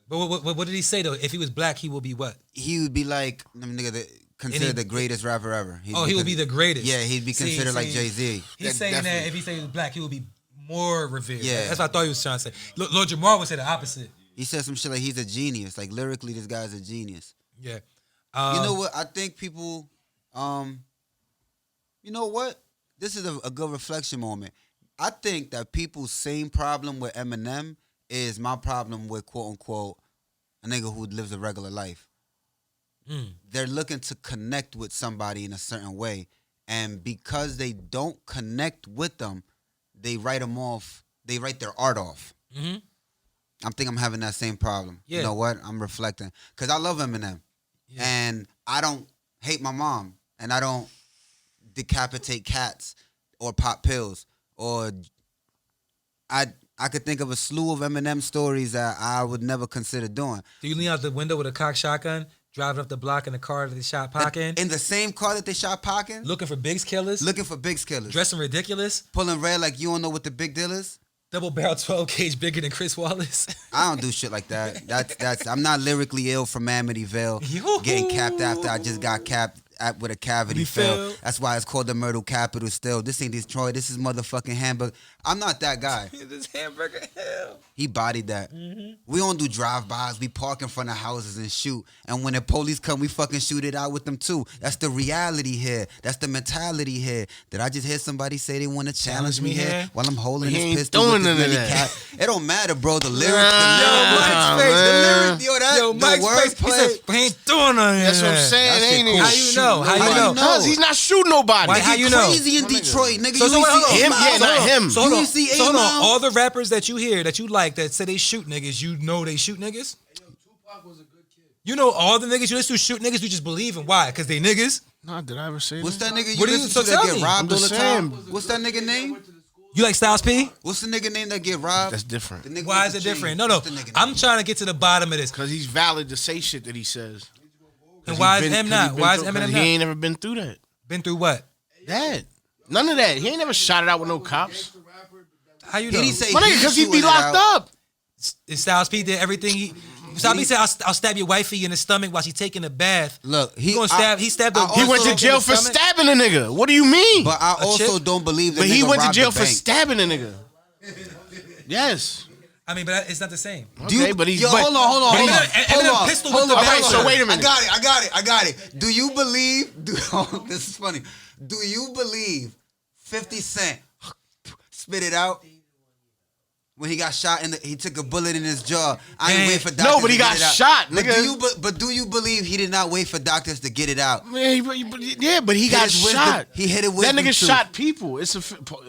But what did he say though? If he was black, he will be what? He would be like, nigga, considered the greatest rapper ever. He will be the greatest. Yeah, he'd be considered like Jay-Z. He's saying that definitely. if he say he was black, he would be more revered. Yeah. That's what I thought he was trying to say. Lord Jamar would say the opposite. He said some shit like he's a genius. Like lyrically, this guy's a genius. Yeah. You know what? I think people, you know what? This is a good reflection moment. I think that people's same problem with Eminem is my problem with quote unquote a nigga who lives a regular life. They're looking to connect with somebody in a certain way, and because they don't connect with them, they write them off. They write their art off. I think I'm having that same problem. Yeah. You know what? I'm reflecting because I love Eminem, and I don't hate my mom, and I don't decapitate cats or pop pills, or I could think of a slew of Eminem stories that I would never consider doing. Do you lean out the window with a cock shotgun, driving up the block in the car that they shot Pac in? In the same car that they shot Pac in? Looking for Biggs killers? Looking for Biggs killers. Dressing ridiculous? Pulling red like you don't know what the big deal is? Double barrel 12 gauge bigger than Chris Wallace? I don't do shit like that. That's I'm not lyrically ill from Amityville. Getting capped after I just got capped with a cavity fill. That's why it's called the Myrtle Capital still. This ain't Detroit. This is motherfucking Hamburg. I'm not that guy. This hamburger hell. He bodied that. We don't do drive-bys. We park in front of houses and shoot. And when the police come, we fucking shoot it out with them too. That's the reality here. That's the mentality here. Did I just hear somebody say they want to challenge me here while I'm holding He this ain't pistol doing with this none of many that. cat? It don't matter, bro. The lyrics, Mike's face. He said, he ain't doing none of That's what I'm that. saying, That shit ain't he? cool. How you know? How you know? Because he's not shooting nobody. Why, how you know? Crazy in Detroit, nigga. So, you wait, ain't hold see on. Him, Eight yeah, Mile? not him. So hold You on. ain't see So hold 8 on. Mile? All the rappers that you hear that you like that say they shoot niggas, you know they shoot niggas? Tupac was a good kid. You know all the niggas you listen to shoot niggas, you just believe in. Why? Because they niggas? Nah, did I ever say What's that? that nigga you What do you- listen so to that tell get me. robbed I'm all the just time? saying. What's that nigga name? You like Styles P? What's the nigga name that get robbed? That's different. The nigga Why with is the it chain. different? No, no. What's the nigga I'm name? trying to get to the bottom of this. Because he's valid to say shit that he says. And why is him not? Why is Eminem He not? ain't never been through that. Been through what? That. None of that. He ain't never shot it out with no cops. How you He know? didn't say My nigga, because he'd be shooting it locked out. up. Styles P did everything he. Styles P said, I'll stab your wifey in the stomach while she's taking a bath. Look, He gonna stab. He stabbed a. He went to jail for stabbing a nigga. What do you mean? But I also chick? don't believe that. But he nigga went to robbed jail the for bank. stabbing a nigga. Yes. I mean, but it's not the same. Do you, Okay, but he's. yo, but- hold on, hold on, but hold on. Eminem Hold on. pistol Hold whipped on. the Hold bank. on. So wait a minute. I got it. Do you believe? This is funny. Do you believe 50 Cent spit it out? When he got shot he took a bullet in his jaw. I ain't wait for doctors. No, but he to got get it out. shot, But nigga. do you believe he did not wait for doctors to get it out? Man, but he got his wisdom- shot. he hit it with That wisdom nigga too. shot people. It's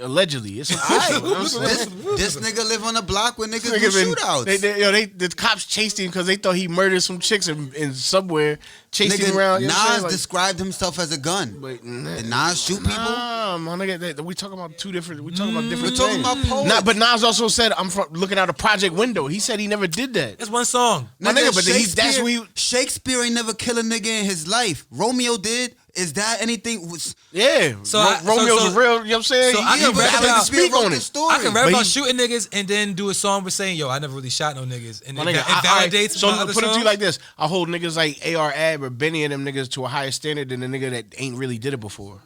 allegedly. It's official. You know what I'm saying? This nigga live on a block where niggas Nigga do been- shootouts. the cops chased him because they thought he murdered some chicks in somewhere, chased him around. You know what I'm Nas saying? Like, described himself as a gun. but, Did Nas shoot people? Nah, my nigga, we talking about two different. We talking about different We're talking things. about poets. Nah, but Nas also said, "I'm looking out a project window." He said he never did that. That's one song. My nigga, but that's Shakespeare- what he. Shakespeare ain't never kill a nigga in his life. Romeo did. Is that anything? Yeah, So Romeo's so- a real. You know what I'm saying? so I can rap Shakespeare about- speak wrote on the it. story. I can rap But about he- shooting niggas and then do a song with saying, "Yo, I never really shot no niggas," and My it nigga, validates so my other put it to you songs. like this: I hold niggas like AR Ab or Benny and them niggas to a higher standard than a nigga that ain't really did it before.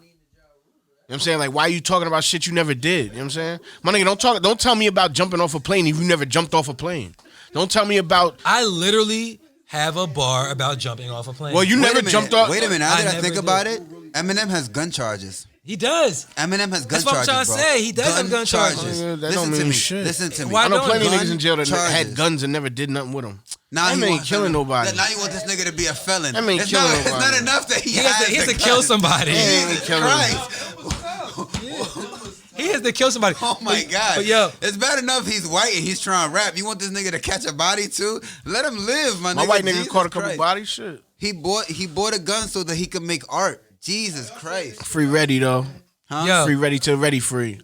You know what I'm saying? Like, why are you talking about shit you never did? You know what I'm saying? My nigga, don't tell me about jumping off a plane if you never jumped off a plane. Don't tell me about. I literally have a bar about jumping off a plane. Well, you never jumped off. Wait a minute. Now I that I never think did. about it, Eminem has gun charges. He does. Eminem has gun That's what I'm charges, trying to bro. say. He does have gun charges. That Listen don't to mean me. shit. Listen to me. Why I know don't plenty of gun niggas in jail that charges. had guns and never did nothing with them. Now That he ain't wants killing to- nobody. Now you want this nigga to be a felon. That ain't It's killing not, It's nobody. not enough that he He has to the kill gun. somebody. ain't killing Christ. He has to kill somebody. Oh my God. But yo, It's bad enough he's white and he's trying to rap. You want this nigga to catch a body too? Let him live, my nigga. My white nigga Jesus caught a couple Christ. bodies. Shit. He bought a gun so that he could make art. Jesus Christ. Free ready though. Huh? Yo. Free ready to ready free.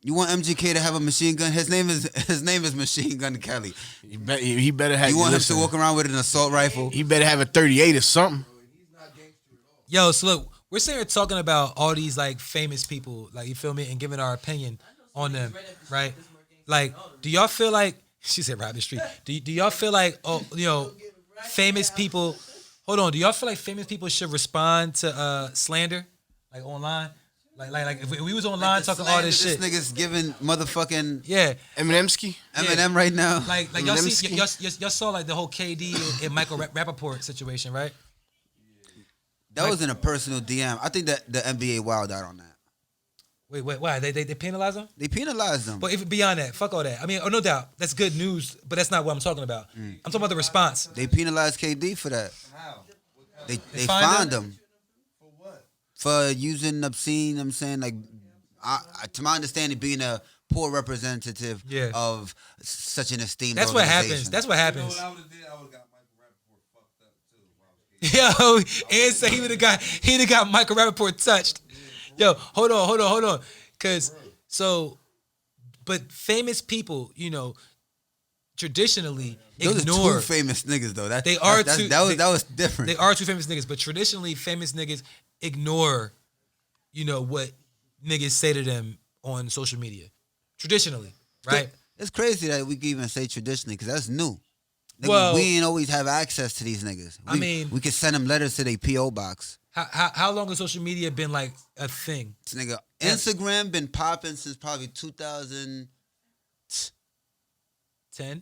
You want MGK to have a machine gun? His name is Machine Gun Kelly. He better have. You want him listen, to walk around with an assault rifle? He better have a 38 or something. yo, so look, we're sitting here talking about all these like famous people, like you feel me, and giving our opinion on them, right? Like, do y'all feel like she said Robin Street? Do y'all feel like famous people? Hold on, do y'all feel like famous people should respond to slander, like online? Like if we was online talking all this shit. This nigga's giving motherfucking Yeah. Eminemski. Eminem right now. Like y'all see Eminemski. y'all saw like the whole KD and Michael Rappaport situation, right? That was in a personal DM. I think that the NBA wilded out on that. Wait, why? They penalize them? They penalized them. But if beyond that, fuck all that. I mean, no doubt, that's good news, but that's not what I'm talking about. I'm talking about the response. They penalized KD for that. How? They fined fined him? him For what? for using obscene. I'm saying like, to my understanding, being a poor representative Yeah. of such an esteemed. That's what organization. happens. That's what You know happens. what I would have did? I would have got Michael Rappaport fucked up too. When I was a kid. Yo, and say he'd have got Michael Rappaport touched. Yo, hold on. Cause but famous people, traditionally Those ignore. are two famous niggas though. That was different. They are two famous niggas, but traditionally famous niggas ignore, what niggas say to them on social media. Traditionally, right? It's crazy that we can even say traditionally because that's new. Nigga, Well- we ain't always have access to these niggas. We can send them letters to their PO box. How long has social media been like a thing? This nigga, Instagram been popping since probably 2010, 10,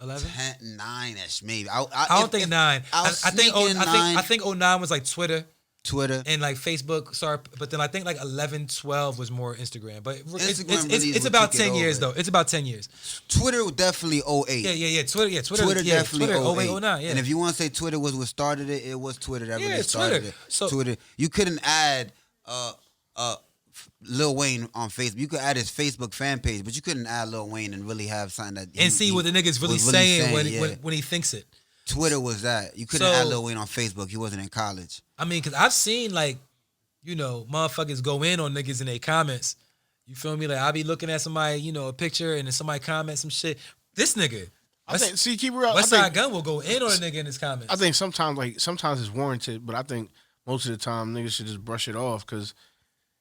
11? 9ish maybe. I don't think 9. I think I think 09 was like Twitter Twitter. and like Facebook. Sorry, but then I think like 11, 12 was more Instagram. But Instagram really it's would about kick it 10 years over. though. It's about 10 years. Twitter Yeah. definitely 08. Twitter. Twitter definitely 08. 09. Yeah. And if you want to say Twitter was what started it, it was Twitter that Yeah, really it's started Twitter. it. So- Twitter. You couldn't add Lil Wayne on Facebook. You could add his Facebook fan page, but you couldn't add Lil Wayne and really have something that and see what the nigga's really was saying yeah. when he thinks it. Twitter was that. You couldn't So- add Lil Wayne on Facebook. He wasn't in college. I mean, because I've seen like, motherfuckers go in on niggas in their comments. You feel me? Like I be looking at somebody, a picture, and then somebody comments some shit. This nigga, I think. See, keep it real. Westside Gun will go in on a nigga in his comments. I think sometimes it's warranted, but I think most of the time niggas should just brush it off because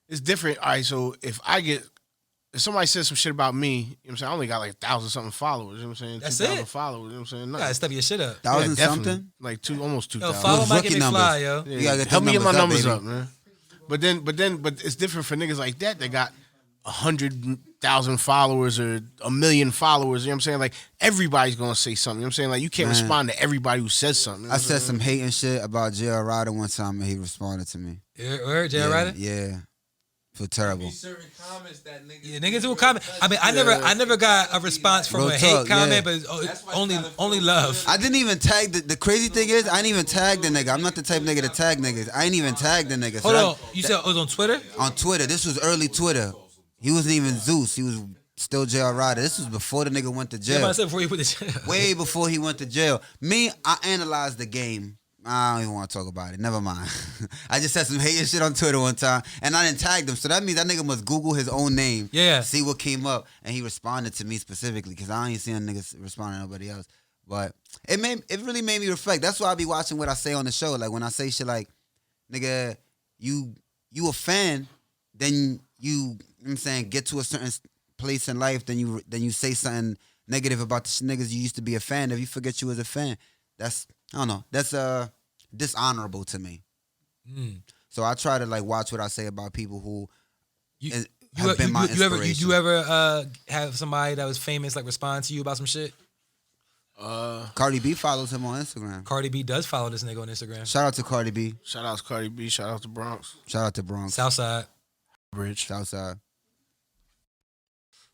it's different. All right, so if somebody says some shit about me, you know what I'm saying? I only got like 1,000 something followers, you know what I'm saying? That's 2,000 it. followers, you know what I'm saying? You No. gotta step your shit up. 1,000 definitely. something? Like almost Yo, 2,000. follow Those Mikey rookie McFly, numbers. yo. You gotta get Help me them get my numbers numbers up, up, man. But it's different for niggas like that got 100,000 followers or 1,000,000 followers. You know what I'm saying? Like everybody's gonna say something. You know what I'm saying? Like you can't Man. respond to everybody who says something. You know I what I'm said saying? some hating shit about J.R. Ryder one time and he responded to me. Where, Jay yeah, Ryder? Yeah. Feel terrible. Be certain comments that niggas. Yeah, niggas who comment. I mean, I never got a response from Real a hate talk, comment, yeah. but it's That's why only you gotta only feel love. I didn't even tag the crazy thing is I didn't even tag the nigga. I'm not the type of nigga to tag niggas. I ain't even tag the nigga. So Hold on, you said it was on Twitter? on Twitter. This was early Twitter. He wasn't even Zeus. He was still J.R. Ryder. This was before the nigga went to Yeah, jail. I said before you put the Way before he went to jail. Me, I analyzed the game. I don't even want to talk about it. Never mind. I just said some hating shit on Twitter one time, and I didn't tag him. So that means that nigga must Google his own name. Yeah. See what came up, and he responded to me specifically because I ain't seen niggas respond to nobody else. But it really made me reflect. That's why I be watching what I say on the show. Like when I say shit like, nigga, you a fan, then you know what I'm saying, get to a certain place in life, then you say something negative about the niggas you used to be a fan of. You forget you was a fan. That's, I don't know. That's dishonorable to me. So I try to like watch what I say about people who have been my inspiration. You ever have somebody that was famous like respond to you about some shit? Cardi B follows him on Instagram. Cardi B does follow this nigga on Instagram. Shout out to Cardi B. Shout out to Cardi B. Shout out to Bronx Shout out to Bronx. Southside. Bridge. Southside.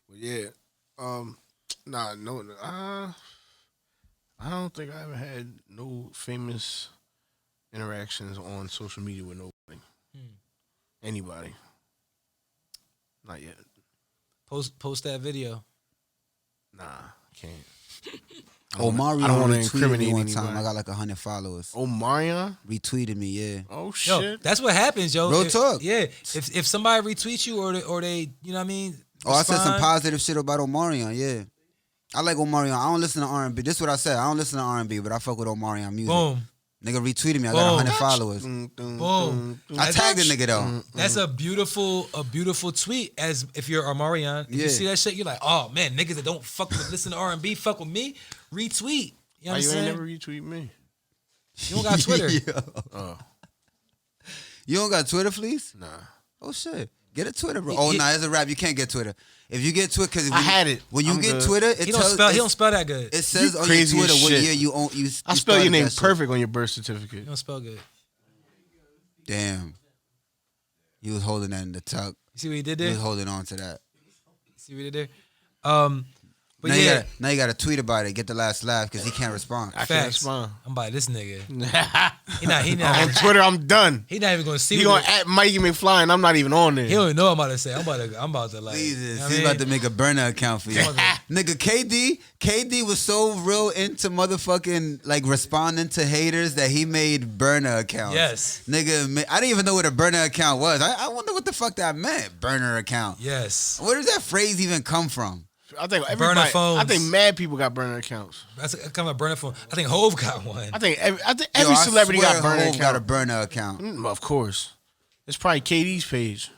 But yeah, I don't think I ever had no famous interactions on social media with nobody. Anybody. Not yet. Post that video. Nah, can't. Omarion I don't wanna retweeted me incriminate one time. anybody. I got like 100 followers. Omarion? Retweeted me, yeah. Oh Yo, shit. that's what happens, yo. Real talk. Yeah, if somebody retweets you or they, you know what I mean? Oh, I said some respond- positive shit about Omarion, yeah. I like Omarion. I don't listen to R&B. This is what I said. I don't listen to R&B, but I fuck with Omarion music. Boom. Nigga retweeted me. I got Boom. 100 followers. Boom. I tagged the nigga though. That's a beautiful tweet. As if you're Omarion, if Yeah. you see that shit, you're like, oh man, niggas that don't fuck with listen to R&B, fuck with me, retweet. You know what Why I'm you saying? ain't never retweet me? You don't got Twitter. Yo. Oh, You don't got Twitter, please? nah. Oh shit. Get a Twitter, bro. Oh, nah, it's a rap. You can't get Twitter. If you get Twitter, because I had it. When you I'm get good. Twitter, it He tells don't spell that good. it says You on your crazy as Twitter what shit. year you own. You I spell your started name that shit. perfect on your birth He certificate. don't spell good. Damn. He was holding that in the tuck. You see what he did He there? was holding on to that. See what he did there? But now yeah, now you got to tweet about it. Get the last laugh because he can't respond. I can't facts. respond. I'm by this nigga. On He not Twitter, I'm done. he not even gonna see. He what gonna at Mikey McFly, and I'm not even on there. he don't even know what I'm about to say. I'm about to like. Jesus, you know what he's I about mean? to make a burner account for you. Nigga, KD was so real into motherfucking like responding to haters that he made burner accounts. Yes. Nigga, I didn't even know what a burner account was. I wonder what the fuck that meant, burner account. Yes. Where does that phrase even come from? I think Burner everybody. phones. I think mad people got burner accounts. That's kind of a burner phone. I think Hove got one. I think every Yo, I celebrity swear got burner Hov account. got a burner account. Of course, it's probably KD's page.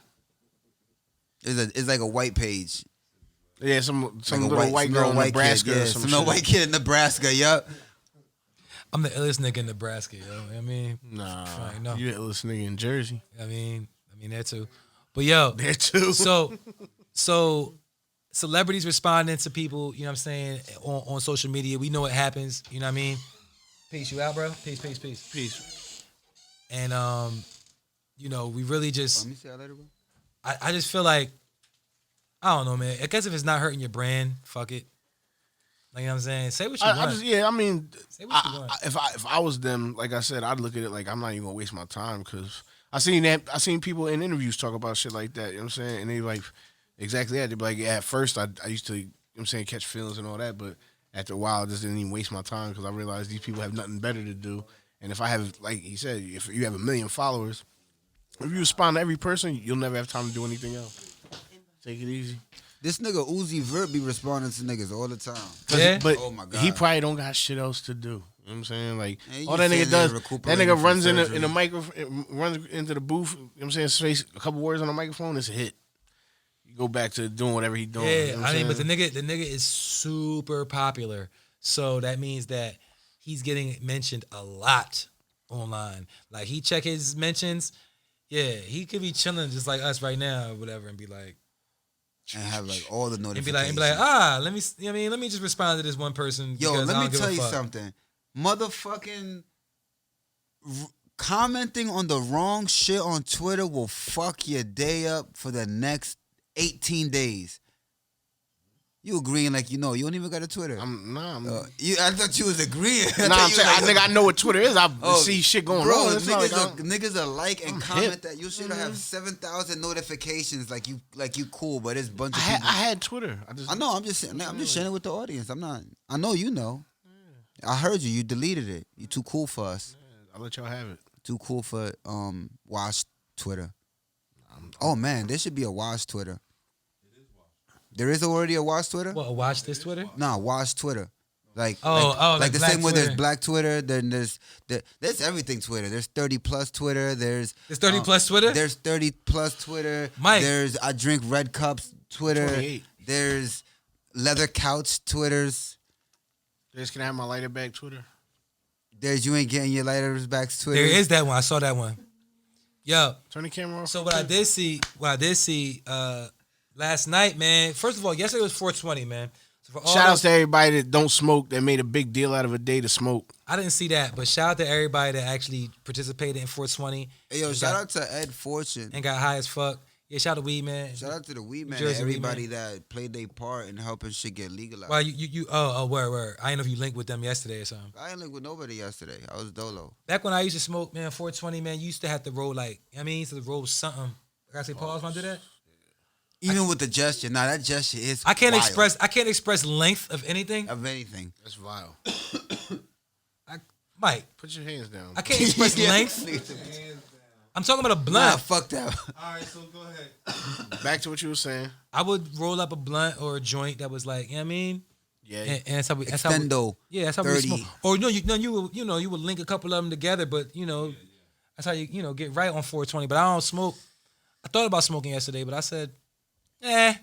It's like a white page. Yeah, some Like a little white girl in white Nebraska kid, or yeah, some little shit. white kid in Nebraska. Yup. I'm the illest nigga in Nebraska, yo. You know what I mean, Nah, Fine, no. you the illest nigga in Jersey. I mean that too. But yo, There too. so celebrities responding to people, you know what I'm saying, on social media. We know what happens, you know what I mean? Peace, you out, bro? Peace. Peace. And you know, we really just Let me see how later, bro. I just feel like I don't know, man. I guess if it's not hurting your brand, fuck it. Like, you know what I'm saying? Say what you want. I mean, Say what you want. if I was them, like I said, I'd look at it like I'm not even gonna waste my time because I seen people in interviews talk about shit like that. You know what I'm saying? And they like exactly that. They be like, yeah, at first I used to, you know what I'm saying, catch feelings and all that, but after a while, I just didn't even waste my time because I realized these people have nothing better to do. And if I have, like he said, if you have 1 million followers, if you respond to every person, you'll never have time to do anything else. Take it easy. This nigga Uzi Vert be responding to niggas all the time. Yeah? But Oh my God. he probably don't got shit else to do. You know what I'm saying? Like, Yeah, you all that saying nigga they're does, that recuperating nigga from runs in surgery. the microphone, runs into the booth, you know what I'm saying, space a couple words on the microphone, it's a hit. You go back to doing whatever he doing. Yeah, you know what I I'm mean, but saying? the nigga is super popular. So that means that he's getting mentioned a lot online. Like, he check his mentions. Yeah, he could be chilling just like us right now or whatever and be like, And have like all the and notifications. be like, let me, you know what I mean, let me just respond to this one person. Yo, because I let me don't give a tell you fuck. something. Motherfucking commenting on the wrong shit on Twitter will fuck your day up for the next 18 days. You agreeing like you don't even got a Twitter. I thought you was agreeing. I'm saying, I know what Twitter is. I Oh, see shit going bro, on. It's not like niggas are like and I'm comment hip. that you should have 7,000 notifications like you cool, but it's a bunch of I people. had Twitter. I know. I'm just sharing it with the audience. I'm not. I know you know. I heard you. You deleted it. You too cool for us. I'll let y'all have it. Too cool for Wash Twitter. Oh man, there should be a Wash Twitter. There is already a Wash Twitter. What, watch this Twitter? Nah, Wash Twitter. Like like the Black same way there's Twitter. Black Twitter. Then there's everything Twitter. There's 30 plus Twitter. There's 30 plus Twitter? There's 30 plus Twitter. Mike. There's I drink red cups Twitter. 28. There's leather couch Twitters. Just can I have my lighter back Twitter? There's you ain't getting your lighters back Twitter. There is that one. I saw that one. Yo, Turn the camera off. so what I did see last night, man. First of all, yesterday was 420, man. So for all Shout out those- to everybody that don't smoke, that made a big deal out of a day to smoke. I didn't see that, but shout out to everybody that actually participated in 420. Hey, yo, and shout got- out to Ed Fortune. and got high as fuck. Yeah, shout out to Weed Man. Shout out to the Weed Man Jersey and Weed everybody Man. that played their part in helping shit get legalized. Well, you word. I didn't know if you linked with them yesterday or something. I ain't link with nobody yesterday. I was dolo. Back when I used to smoke, man, 420, man, you used to have to roll used to roll something. I gotta say pause when I do that. Even with the gesture, that gesture is I can't wild. express length of anything. of anything. That's vile. Mike, Put your hands down. I can't express length. I'm talking about a blunt. Nah, fuck that. All right, so go ahead. Back to what you were saying. I would roll up a blunt or a joint that was like, you know what I mean? Yeah. And that's how we Extendo. yeah, that's how we 30. smoke. Or you would link a couple of them together, but that's how you get right on 420. But I don't smoke. I thought about smoking yesterday, but I said, But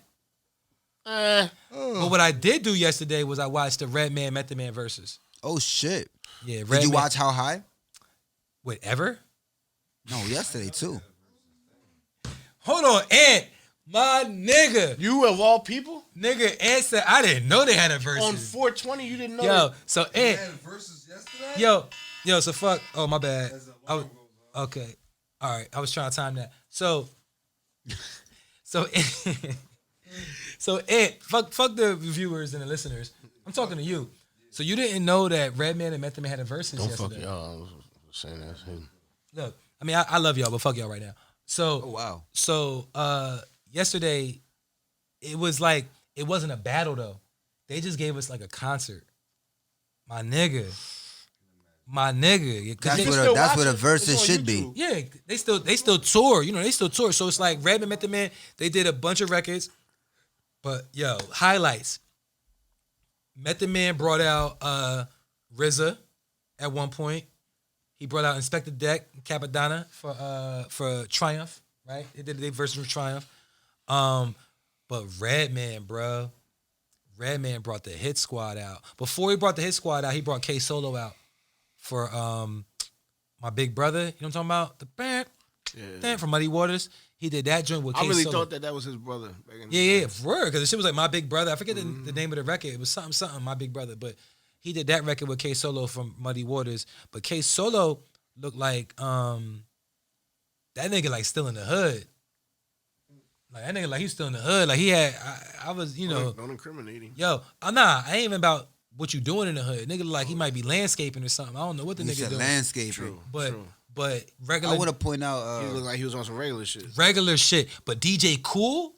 what I did do yesterday was I watched the Redman Method Man Verzuz. Oh shit. Yeah, Did Redman. you watch How High? Wait, ever? No, yesterday too. Hold on, Ant. My nigga. You of all people Nigga, Ant said, I didn't know they had a versus. on 420, you didn't know. Yo, that? so We Ant. had Verzuz yesterday. Yo, so fuck. Oh, my bad. As the I was, alarm goes off. okay. All right. I was trying to time that. So Ant, fuck the viewers and the listeners. I'm talking to you. So you didn't know that Redman and Method Man had a versus Don't yesterday? fuck y'all. I was saying that's him. Look, I mean, I love y'all, but fuck y'all right now. So, Oh wow. So yesterday, it was like it wasn't a battle though. They just gave us like a concert. My nigga. 'Cause That's what a watch it? versus It's on should be. YouTube. yeah, they still tour. You know, they still tour. So it's like Redman Method Man. They did a bunch of records, but yo, highlights. Method Man brought out RZA at one point. He brought out Inspector Deck, Capadonna for Triumph, right? They did their versus with Triumph. But Redman, bro. Redman brought the Hit Squad out. Before he brought the Hit Squad out, he brought K Solo out for My Big Brother. You know what I'm talking about? The band from Muddy Waters. He did that joint with K I really Solo. thought that was his brother. Back in the Yeah, day. for real. Because the shit was like My Big Brother. I forget the name of the record. It was something, My Big Brother. But he did that record with K Solo from Muddy Waters. But K Solo looked like that nigga like still in the hood. Like that nigga like he's still in the hood. Like he had I was, you know. Don't incriminate him. Yo, nah, I ain't even about what you doing in the hood. Nigga look like he might be landscaping or something. I don't know what the He nigga said doing. landscaping. But I regular would have pointed out. He looked like he was on some regular shit. regular shit. But DJ Cool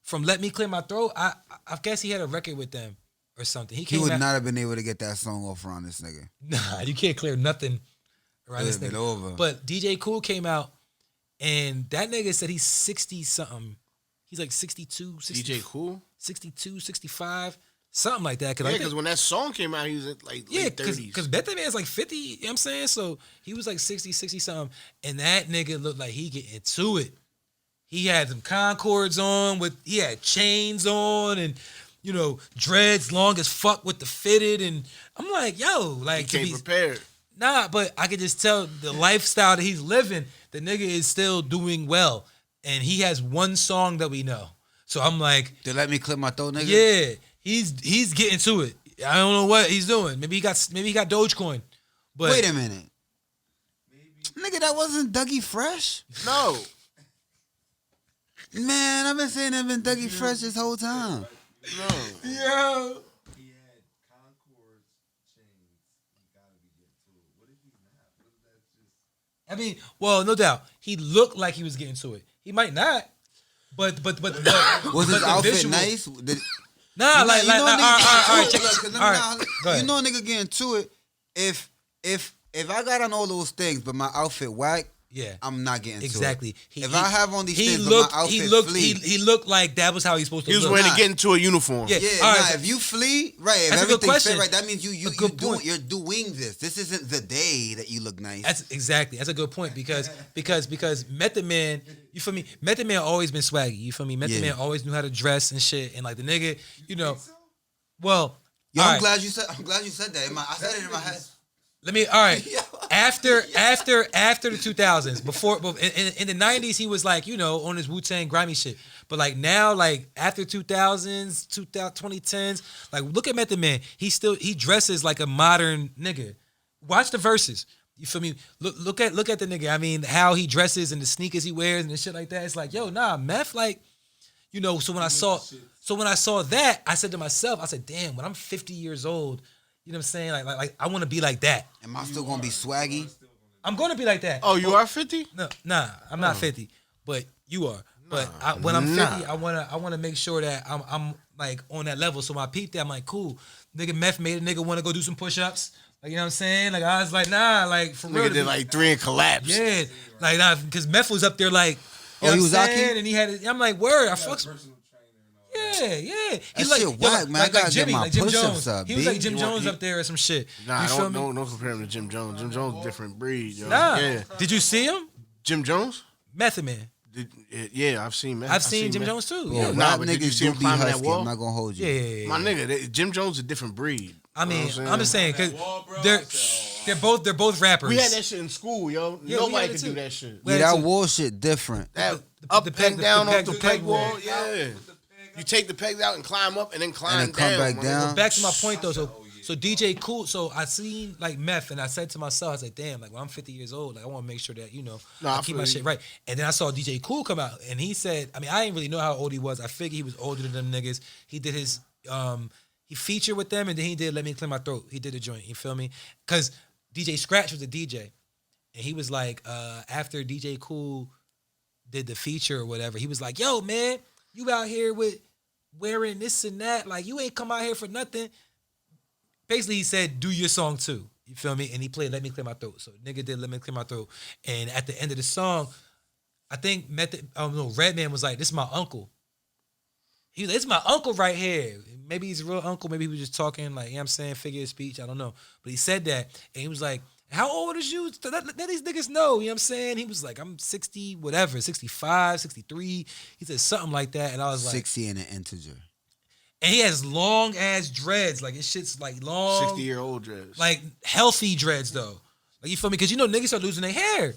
from Let Me Clear My Throat, I guess he had a record with them or something. He He came would out, not have been able to get that song off around this nigga. Nah, you can't clear nothing around this It'd nigga. been over. But DJ Cool came out and that nigga said he's 60 something. He's like 62, 60, DJ Cool. 62, 65, something like that. Yeah, I because think- when that song came out, he was at like yeah, late 30s. because Method Man's like 50, you know what I'm saying? So he was like 60 something. And that nigga looked like he getting into it. He had some Concords on he had chains on and, you know, dreads long as fuck with the fitted. And I'm like, yo, he like to came be, prepared. nah, but I could just tell the lifestyle that he's living, the nigga is still doing well. And he has one song that we know. So I'm like, To let me clip my throat, nigga. yeah, he's getting to it. I don't know what he's doing. Maybe he got Dogecoin. But Wait a minute. Nigga, that wasn't Dougie Fresh? No. Man, I've been saying that been Dougie Fresh this whole time. No. yo, He had Concords chains. He gotta be getting to it. What if he's not? What if that's just? I mean, well, no doubt, he looked like he was getting to it. He might not, but Was his the outfit visual- nice? Nah, like, all right, check Look, it. All right, go ahead. You know a nigga getting to it. If I got on all those things, but my outfit whack, Yeah, I'm not getting exactly. to it. If I have on these things, looked, but my outfit he looked, flee. he looked like that was how he's supposed to He was look. ready Nah. to get into a uniform. Yeah. Yeah, All nah, right, so- if you flee, right, if That's a good everything question. fit right, that means A good point. you're doing this. This isn't the day that you look nice. That's a good point because Method Man, you feel me? Method Man always been swaggy. You feel me? Method Yeah. Man always knew how to dress and shit. And like the nigga, you know, well, Yo, all I'm right. glad you said that. I said it in my head. Let me. All right. After the 2000s, before in the 90s, he was like, you know, on his Wu-Tang grimy shit. But like now, like after 2000s, 2010s, like look at Method Man. He dresses like a modern nigga. Watch the verses. You feel me? Look at the nigga. I mean, how he dresses and the sneakers he wears and the shit like that. It's like, yo, nah, Meth, like, you know. So when I saw that, I said to myself, I said, damn, when I'm 50 years old. You know what I'm saying? Like I want to be like that. Am I still gonna be swaggy? I'm going to be like that. Oh, you are 50? No, nah, I'm not 50, but you are. But when I'm 50, I wanna make sure that I'm like on that level. So when I peeped that, I'm like, cool. Nigga, Meth made a nigga want to go do some push-ups. Like, you know what I'm saying? Like I was like, nah, like for real. Nigga did like 3 and collapsed. Yeah, like nah, because Meth was up there like, you know he what was I'm Aki? saying? And he had. I'm like, word, I fucks. Personal trainer and all that. Yeah. He That shit whack, man. I gotta get my Jim push-ups Jones. up, He was B. like Jim You want- Jones he- up there or some shit. Nah, You feel me? don't compare him to Jim Jones. Jim Jones is a different breed, yo. Nah. Yeah. Did you see him? Jim Jones? Method Man. Yeah, I've seen. I've seen Jim Meth. Jones too. Yeah, Yeah. Nah, rap but did you niggas see do him be climbing that husky. wall? I'm not gonna hold you. Yeah. My nigga, Jim Jones is a different breed. I mean, You know what I'm just saying because wall, bro, they're I said, they're both rappers. We had that shit in school, yo. Yeah, we Nobody had it could too. do that shit. We Yeah, had that to- wall shit different. That up The peg- and down the off peg- the the peg peg wall. wall. Yeah. You take the pegs out and climb up and then climb And then come down. back my down. nigga. Back to my point though. So DJ Cool. So I seen like Meth, and I said to myself, I was like, damn, like when I'm 50 years old, like I want to make sure that Nah, I I keep my feel shit you. right. And then I saw DJ Cool come out, and he said, I mean, I didn't really know how old he was. I figured he was older than them niggas. He did his he featured with them, and then he did Let Me Clear My Throat. He did a joint. You feel me? Because DJ Scratch was the DJ, and he was like, after DJ Cool did the feature or whatever, he was like, yo, man, you out here with wearing this and that, like you ain't come out here for nothing. Basically, he said, do your song too. You feel me? And he played Let Me Clear My Throat. So nigga did Let Me Clear My Throat. And at the end of the song, I think Redman was like, this is my uncle. He was like, it's my uncle right here. Maybe he's a real uncle. Maybe he was just talking, like, you know what I'm saying, figure of speech. I don't know. But he said that. And he was like, how old is you? Let these niggas know. You know what I'm saying? He was like, I'm 60, whatever, 65, 63. He said something like that. And I was like, 60 in an integer. and he has long ass dreads. Like his shit's like long. 60-year-old dreads. Like healthy dreads though. Like you feel me? Because niggas are losing their hair.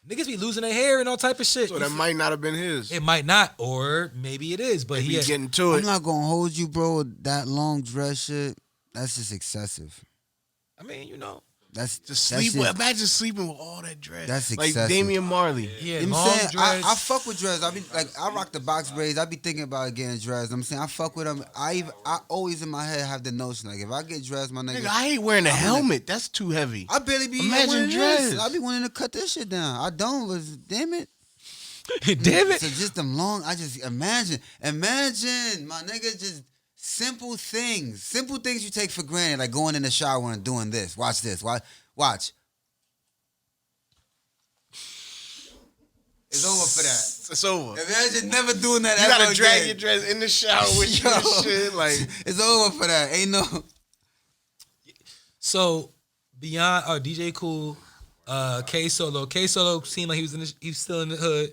Niggas be losing their hair and all type of shit. So that might not have been his. It might not, or maybe it is. But Maybe he he's getting to I'm it. not gonna hold you, bro. That long dress shit, that's just excessive. I mean, That's To that's sleep just- with, imagine sleeping with all that dread. That's like excessive. Damian Marley. yeah, You know long what I'm saying? dreads. I fuck with dreads. I be like, I rock the box braids. I be thinking about getting dreads. I'm saying I fuck with them. I always in my head have the notion like if I get dreads, my nigga. Nigga, I hate wearing a I'm helmet. That's too heavy. I barely be Imagine wearing dreads. this. I be wanting to cut this shit down. I don't, but damn it. Damn it. So just them long. I just imagine, my nigga, just simple things you take for granted, like going in the shower and doing this. Watch this. Watch. It's over for that. It's over. Imagine never doing that You ever gotta drag again. your dress in the shower with you Yo. and shit. Like, It's over for that. Ain't no. So beyond DJ Cool, K Solo seemed like he was still in the hood,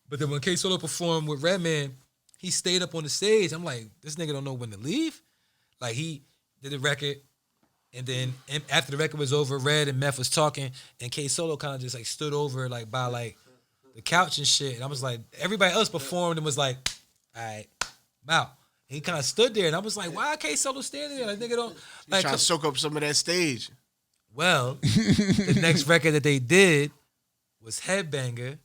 but then when K Solo performed with Redman, he stayed up on the stage. I'm like, this nigga don't know when to leave. Like he did the record, and then after the record was over, Red and Meth was talking, and K Solo kind of just like stood over like by like the couch and shit. And I was like, everybody else performed and was like, all right, I'm out. And he kind of stood there, and I was like, why K Solo standing there? Like nigga don't like. trying to soak up some of that stage. Well, the next record that they did was Headbanger.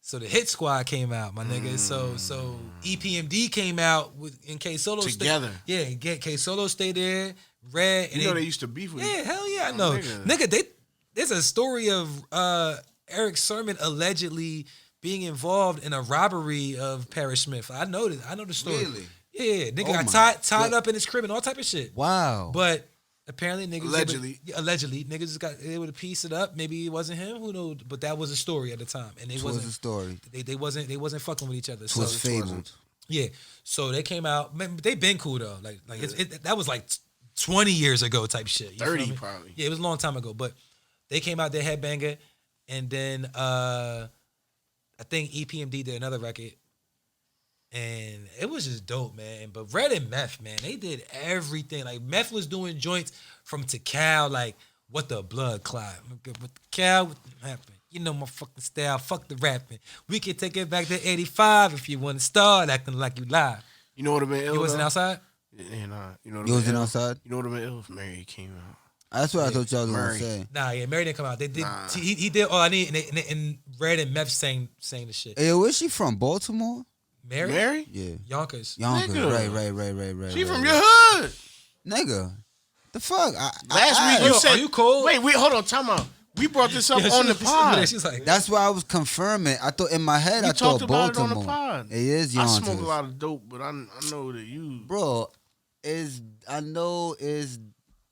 So the Hit Squad came out, my nigga. So EPMD came out in K Solo Together. K Solo stayed there. Red and You know they used to beef with yeah, you. hell yeah, I know. nigga. There's a story of Eric Sermon allegedly being involved in a robbery of Paris Smith. I know the story. Really? Yeah, nigga Oh got my tied up in his crib and all type of shit. Wow. But apparently niggas Allegedly. niggas just got able to piece it up. Maybe it wasn't him. Who knows? But that was a story at the time, and It was a story. they wasn't fucking with each other. It was fabled. Yeah. So they came out. Man, they been cool though. Like that was like 20 years ago type shit. You feel 30 me? probably. Yeah, it was a long time ago. But they came out their Headbanger, and then I think EPMD did another record. And it was just dope, man. But Red and Meth, man, they did everything. Like Meth was doing joints from Tikal, like what the blood clot. With Tikal, what happened? You know my fucking style. Fuck the rapping. We can take it back to 85 if you want to start acting like you live. You know what would have been ill? You wasn't though? outside? Yeah, nah. You know what You would've been wasn't ill? outside? You know what would have been ill if Mary came out? That's what I thought y'all was gonna Murray. say. Nah, yeah, Mary didn't come out. They did. He did all I need, and Red and Meth sang the shit. Hey, where's she from? Baltimore? Mary? Mary? Yeah. Yonkers. Yonkers. Nigga. Right. She from right. your hood. Nigga. The fuck? Last week you said. are you cold? Wait, hold on. Time out. We brought this up Yeah, on the pod. She's like, That's why I was confirming. I thought in my head, We I thought talked about it on Baltimore. the pod. It is I Yonkers. smoke a lot of dope, but I know that you. Bro, I know is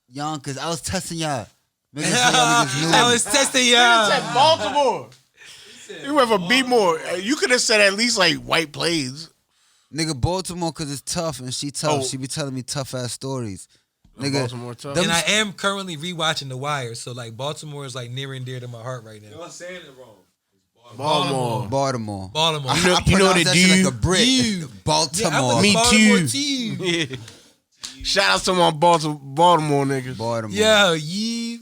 Yonkers. I was testing y'all. Making sure y'all niggas knew. I was testing You y'all. said Baltimore. You went for B more. You could have said at least like White Plains. Nigga, Baltimore, because it's tough and she tough. Oh. She be telling me tough ass stories. Nigga, Baltimore tough. them- And I am currently rewatching The Wire, so like Baltimore is like near and dear to my heart right now. Y'all saying it wrong. Baltimore. Baltimore. Baltimore. I You know pronounce the that shit dude? like a brick. You. Baltimore. Yeah, I'm Me with Baltimore too. team. Yeah. Shout out to my Baltimore niggas. Baltimore. Yo, you.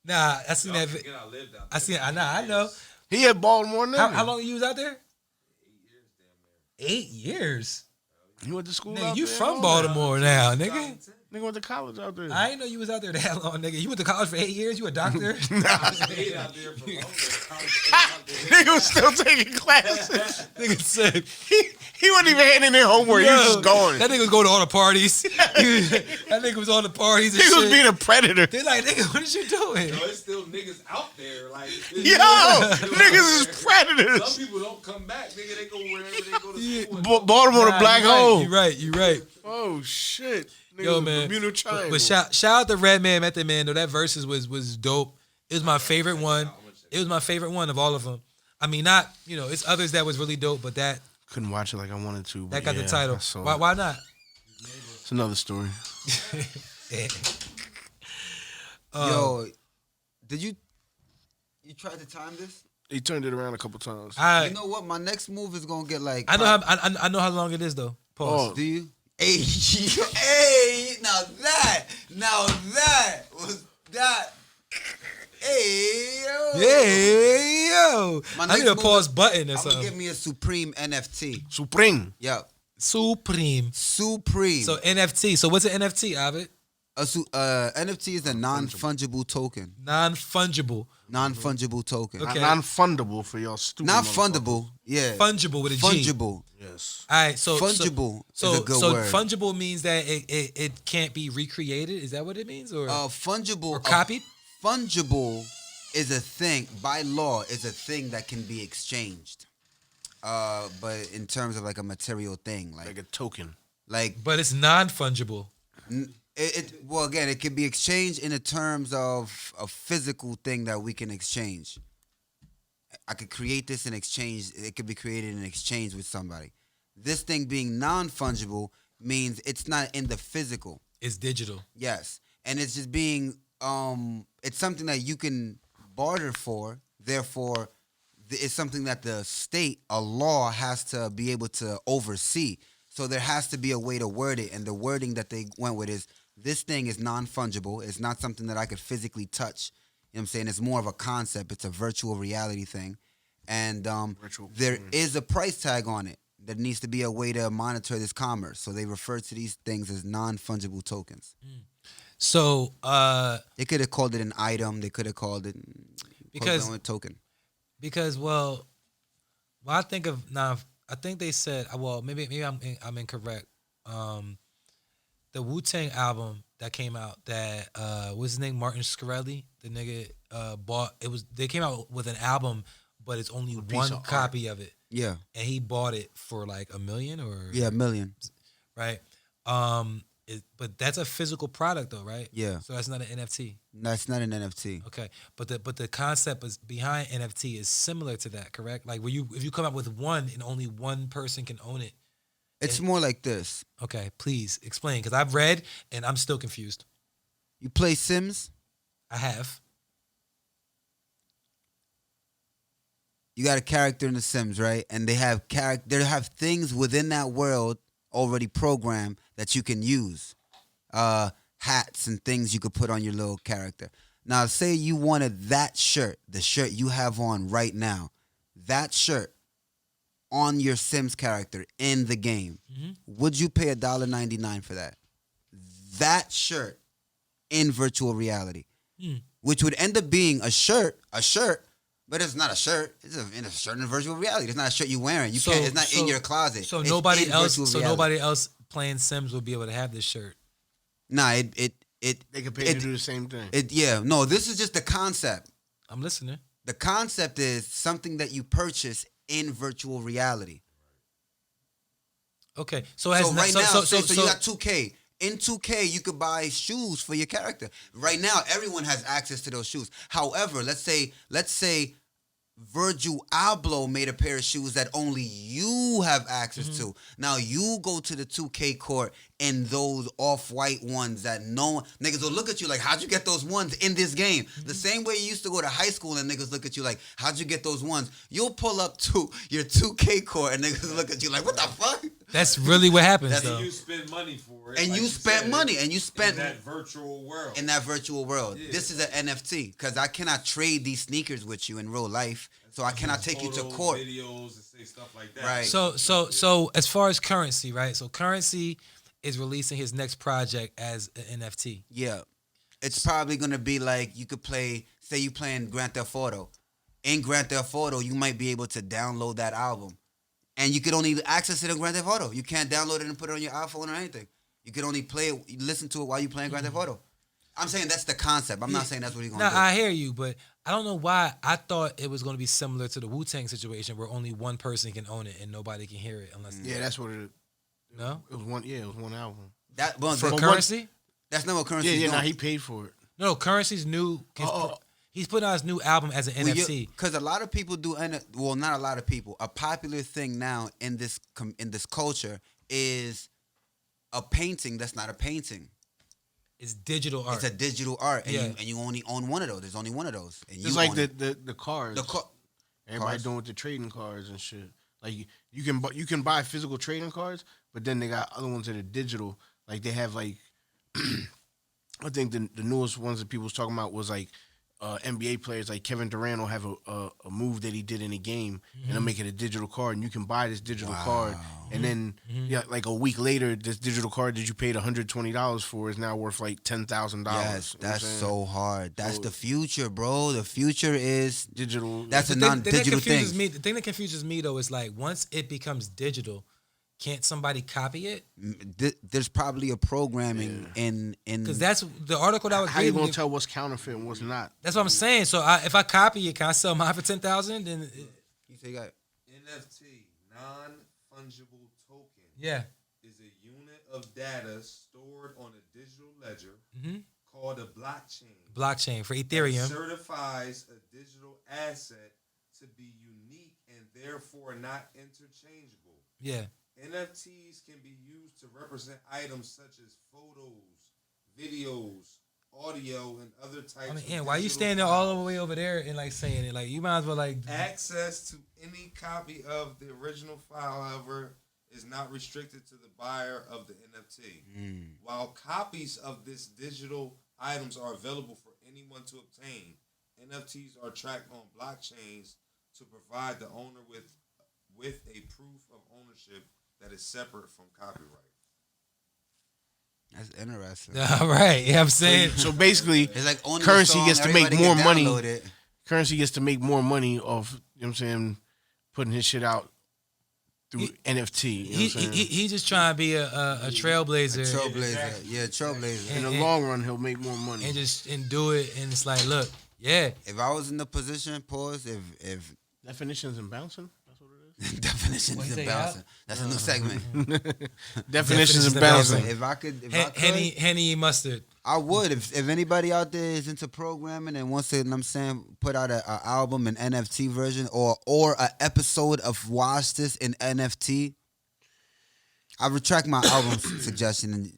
Nah, I seen that. Again, I lived out I seen. I know. He had Baltimore niggas. How long you was out there? 8 years. You went to school Nigga, out you there? from Baltimore now, nigga. Nigga went to college out there. I didn't know you was out there that long, nigga. You went to college for 8 years? You a doctor? Stayed out there for longer. Nigga was still taking classes. Nigga said, He wasn't even handing in homework. He was yo, just going. that nigga was going to all the parties. That nigga was on the parties and He shit. was being a predator. They're like, nigga, what is you doing? Yo, it's still niggas out there. Like, Yo, niggas is Some predators. people don't come back, nigga. They go wherever they go to school. Baltimore, the black hole. You right. Oh shit. Niggas Yo, was man. Bermuda Triangle. But shout out to Redman Method Man, though. That Verzuz was dope. It was my favorite one. It was my favorite one of all of them. I mean, not, it's others that was really dope, but that Couldn't watch it like I wanted to. But that got yeah, the title. I saw it. Why not? It's another story. Yo, did you tried to time this? He turned it around a couple times. You know what? My next move is gonna get like. I know how long it is though. Pause. Oh. Do you? Hey, hey! Now that was that. Hey, yo. Hey yo! My I next need a move pause button or I'm gonna something. get me a Supreme NFT. Supreme. Yo, Supreme. Supreme. So NFT. So what's an NFT, Ovid? NFT is a non-fungible token. Non-fungible. Non-fungible token. Okay. Non-fundable for y'all stupid. Not motherfuckers. fundable. Yeah. Fungible with a G. Fungible. Yes. All right. So Fungible So is a good so word. fungible means that it can't be recreated. Is that what it means, or Fungible. or copied? Fungible is a thing, by law, is a thing that can be exchanged. But in terms of like a material thing, Like a token. But it's non-fungible. Well, again, it can be exchanged in the terms of a physical thing that we can exchange. I could create this in exchange. It could be created in exchange with somebody. This thing being non-fungible means it's not in the physical. It's digital. Yes. And it's just being, it's something that you can barter for. Therefore, it's something that the state, a law, has to be able to oversee. So there has to be a way to word it. And the wording that they went with is, this thing is non-fungible. It's not something that I could physically touch. You know what I'm saying? It's more of a concept. It's a virtual reality thing. And there is a price tag on it. There needs to be a way to monitor this commerce. So they refer to these things as non-fungible tokens. So They could have called it an item. They could have called it a token. Because I think of now. I think they said, well, maybe I'm incorrect. The Wu-Tang album that came out, that what's his name, Martin Shkreli, the nigga bought. They came out with an album, but it's only one copy of it. Yeah. And he bought it for like $1 million or Yeah, $1 million. right. But that's a physical product though, right? Yeah. So that's not an NFT. That's not an NFT. Okay, but the concept is behind NFT is similar to that, correct? Like if you come up with one and only one person can own it. It's more like this. Okay, please explain, because I've read and I'm still confused. You play Sims. I have. You got a character in the Sims, right? And they have things within that world already programmed that you can use. Hats and things you could put on your little character. Now, say you wanted that shirt, the shirt you have on right now, that shirt on your Sims character in the game. Mm-hmm. Would you pay $1.99 for that? That shirt in virtual reality, which would end up being a shirt, but it's not a shirt. It's a shirt in virtual reality. It's not a shirt you're wearing. You can't. It's not in your closet. So It's nobody in else. virtual So reality. nobody else playing Sims will be able to have this shirt. Nah, They could pay you to do the same thing. No, this is just the concept. I'm listening. The concept is something that you purchase in virtual reality. Okay, so it has So right now, so you got 2K. In 2K, you could buy shoes for your character. Right now, everyone has access to those shoes. However, let's say Virgil Abloh made a pair of shoes that only you have access to. Now you go to the 2K court and those off-white ones that niggas will look at you like, how'd you get those ones in this game? The same way you used to go to high school and niggas look at you like, how'd you get those ones? You'll pull up to your 2K court and niggas look at you like, what the fuck? That's really what happens, That's- though. And you spend money for it. And like you spent said, money, and you spent in that virtual world. in that virtual world. Yeah. This is an NFT because I cannot trade these sneakers with you in real life, so I cannot take you to Photos, court. videos, and say stuff like that. Right. So as far as Currency, right? So Currency is releasing his next project as an NFT. Yeah, it's probably gonna be like you could play. Say you playing Grand Theft Auto. In Grand Theft Auto, you might be able to download that album, and you could only access it in Grand Theft Auto. You can't download it and put it on your iPhone or anything. You can only play it, listen to it while you playing Grand Theft Auto. I'm saying that's the concept. I'm not saying that's what he's gonna Now do. I hear you, but I don't know why I thought it was going to be similar to the Wu-Tang situation where only one person can own it and nobody can hear it unless Yeah, that's what it. no It was one. Yeah, it was one album. That well, for that- Currency. that's not what Currency. Yeah, is yeah. doing. Nah, he paid for it. No, Currency's new. He's putting out his new album as an NFT. Because a lot of people do, well, not a lot of people. A popular thing now in this culture is a painting that's not a painting. It's digital art. It's a digital art, and, Yeah. you only own one of those. There's only one of those, and you It's like own the cars. it. Everybody cars. doing with the trading cards and shit. Like you can buy physical trading cards, but then they got other ones that are digital. Like they have like, I think the newest ones that people was talking about was like NBA players. Like Kevin Durant will have a move that he did in a game, and they'll make it a digital card, and you can buy this digital card, and then like a week later, this digital card that you paid $120 for is now worth like $10,000. Yes, that's so hard. That's the future, bro. The future is digital. That's a The non-digital thing. thing. The thing that confuses me though is like once it becomes digital, can't somebody copy it? There's probably a programming in Because that's the article that I was How you reading. gonna tell what's counterfeit and what's not? That's what I'm saying. So if I copy it, can I sell mine for 10,000? Then You say you got NFT, non-fungible token, yeah. is a unit of data stored on a digital ledger Mhm. called a blockchain. Blockchain for That Ethereum. certifies a digital asset to be unique and therefore not interchangeable. Yeah. NFTs can be used to represent items such as photos, videos, audio, and other types I mean, of and why you digital standing all files. the way over there and like saying it? Like you might as well like. Access to any copy of the original file, however, is not restricted to the buyer of the NFT. While copies of this digital items are available for anyone to obtain, NFTs are tracked on blockchains to provide the owner with a proof of ownership that is separate from copyright. That's interesting. All right. Yeah, I'm saying. So basically, It's like owning a Currency song, gets to make everybody more can money. download it. Currency gets to make more money off, you know what I'm saying, putting his shit out through NFT. You know what I'm saying? He just trying to be a trailblazer. Trailblazer, yeah, trailblazer. In the long run, he'll make more money. and do it, and it's like, look, yeah. If I was in the position, pause. If Definitions and bouncing? That's what it is? definitions What you and say, bouncing, that's a new segment. Definitions and and bouncing. bouncing. If I could, Henny mustard. I would. If anybody out there is into programming and wants to, you know what I'm saying, put out a album in NFT version or a episode of Watch This in NFT, I retract my album suggestion and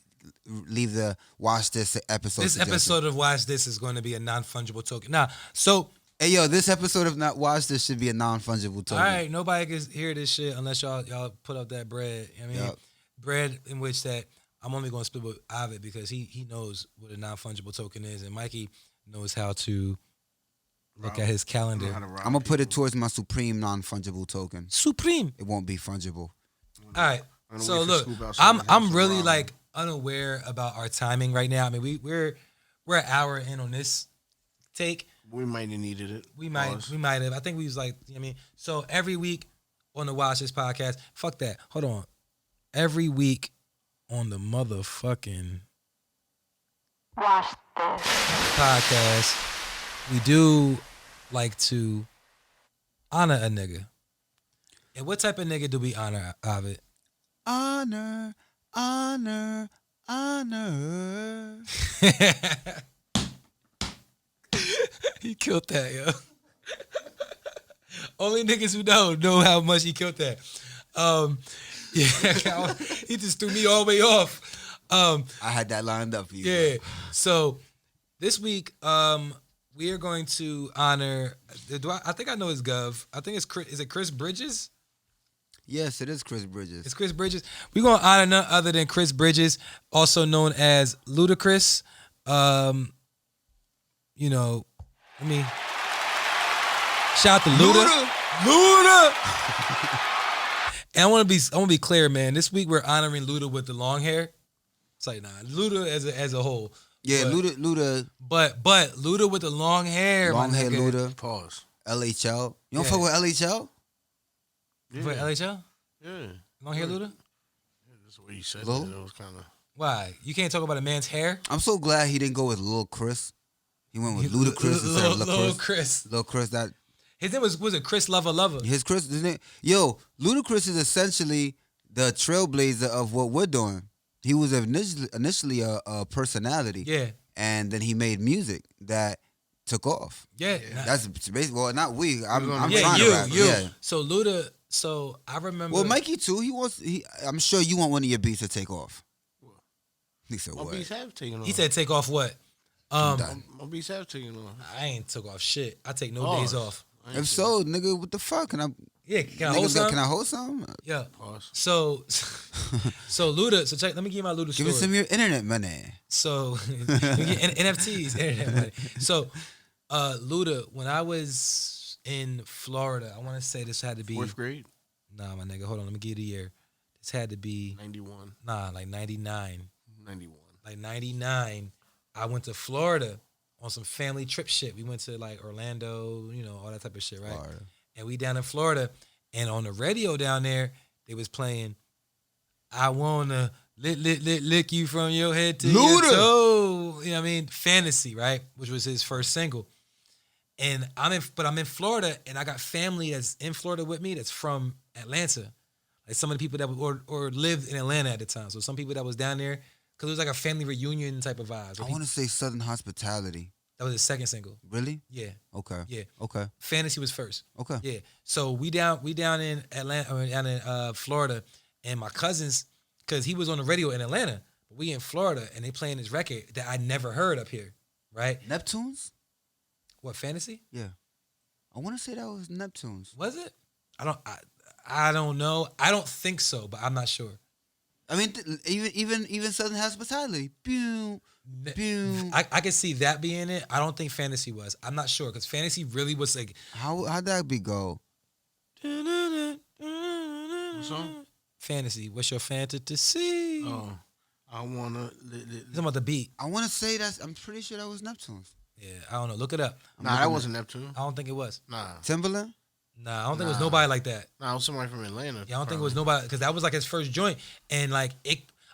leave the Watch This episode. This suggestion. episode of Watch This is going to be a non-fungible token. Now, so Hey yo, this episode of Not Watch This should be a non-fungible token. all right, nobody can hear this shit unless y'all put up that bread. I mean, Yep. bread in which that I'm only going to split with Ovid because he knows what a non-fungible token is, and Mikey knows how to look at his calendar. I'm gonna put it towards my supreme non-fungible token. Supreme. It won't be fungible. All right. I'm gonna So wait for look, Scoop outside I'm my house I'm to really rob like unaware about our timing right now. I mean, we're an hour in on this take. We might have needed it. We might have. I think we was like, you know what I mean, so every week on the Watch This podcast, fuck that. Hold on. Every week on the motherfucking Watch this. podcast, we do like to honor a nigga. And what type of nigga do we honor, Ovid? Honor, honor, honor. He killed that, yo. Only niggas who know how much he killed that. Yeah, he just threw me all the way off. I had that lined up for you. Yeah. So this week, we are going to honor. I think I know his gov. I think it's Chris. Is it Chris Bridges? Yes, it is Chris Bridges. It's Chris Bridges. We're gonna honor none other than Chris Bridges, also known as Ludacris. You know, I mean, shout out to Luda. And I want to be clear, man. This week we're honoring Luda with the long hair. It's like Luda as a whole. Yeah, but, Luda. But Luda with the long hair. Long my hair nigga. Luda. Pause. LHL. You don't Yeah. fuck with LHL? Yeah. For LHL? Yeah. Long hair Luda? That's what you said. Lil? It was kind of. Why? You can't talk about a man's hair? I'm so glad he didn't go with Lil Chris. He went with Ludacris instead of Lil Lil Chris. Chris. Lil Chris, that His name was it Chris Lover? his Chris. His name, yo, Ludacris is essentially the trailblazer of what we're doing. He was initially a personality. Yeah. And then he made music that took off. Yeah. That's basically, well, not we. I'm Yeah, trying to rap. you. Yeah. So Luda, so I remember. Well, Mikey too. I'm sure you want one of your beats to take off. He said My what? beats have taken off. He said take off what? Done. My beats have taken off. I ain't took off shit. I take no Pause. days off. If so, nigga, what the fuck? Can I? Yeah, can I hold Niggas, some? can I hold some? Yeah. Pause. So Luda, so check, let me give you my Luda Give story. me some of your internet money. So NFTs, internet money. So Luda, when I was in Florida, I want to say this had to be 4th grade. Nah, my nigga, hold on, let me give you the year. This had to be 91. like 99. 91. Like 99, I went to Florida on some family trip shit. We went to like Orlando, you know, all that type of shit, right? Florida. And we down in Florida, and on the radio down there, they was playing I wanna lick you from your head to your Luda. toe. You know what I mean? Fantasy, right? Which was his first single. And I'm in Florida, and I got family that's in Florida with me that's from Atlanta. Like some of the people that or lived in Atlanta at the time. So some people that was down there, because it was like a family reunion type of vibe. I want to say Southern Hospitality. That was his second single. Really? Yeah. Okay. Yeah. Okay. Fantasy was first. Okay. Yeah. So we down in Atlanta, down in Florida, and my cousins, because he was on the radio in Atlanta, but we in Florida, and they playing this record that I never heard up here, right? Neptunes? What, Fantasy? Yeah. I want to say that was Neptunes. Was it? I don't know. I don't think so, but I'm not sure. I mean, even Southern Hospitality. Pew, pew. I could see that being it. I don't think Fantasy was. I'm not sure, because Fantasy really was like. How'd that be go? What song? Fantasy. What's your fantasy? Oh, I wanna. Talking about the beat. I want to say I'm pretty sure that was Neptunes. Yeah, I don't know. Look it up. Nah, that wasn't Neptune. I don't think it was. Nah, Timberland? Nah, I don't think it was nobody like that. nah, it was somebody from Atlanta. Yeah, I don't think it was nobody, because that was like his first joint, and like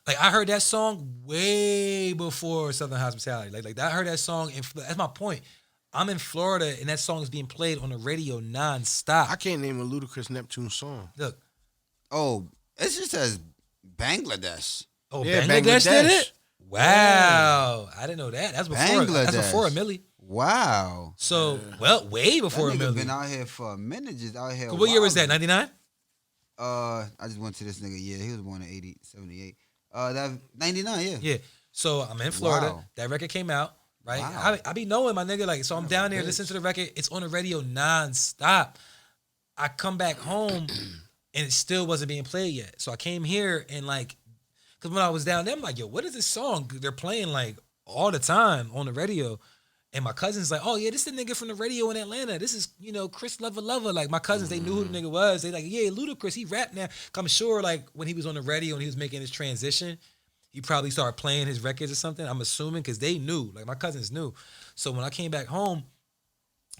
I heard that song way before Southern Hospitality. Like I heard that song, and that's my point. I'm in Florida, and that song is being played on the radio nonstop. I can't name a Ludacris Neptune song. Look, Oh, it just says Bangladesh. oh, Yeah, Bangladesh did Bangladesh. it. Wow, I didn't know that. That's before. Bangladesh. That's before a Millie. Wow. So well, way That before a nigga Millie. been out here for a minute, just out here. What year was that? wilding. 99. I just went to this nigga. Yeah, he was born in 78. That 99. Yeah. Yeah. So I'm in Florida. Wow. That record came out, right? Wow. I be knowing my nigga, like, so I'm down there bitch. listening to the record. It's on the radio nonstop. I come back home and it still wasn't being played yet. So I came here and like, because when I was down there, I'm like, yo, what is this song? They're playing like all the time on the radio. And my cousin's like, oh yeah, this is the nigga from the radio in Atlanta. This is, Chris Lover. Like my cousins, they knew who the nigga was. They like, yeah, Ludacris, he rap now. I'm sure like when he was on the radio and he was making his transition, he probably started playing his records or something. I'm assuming, because they knew, like my cousins knew. So when I came back home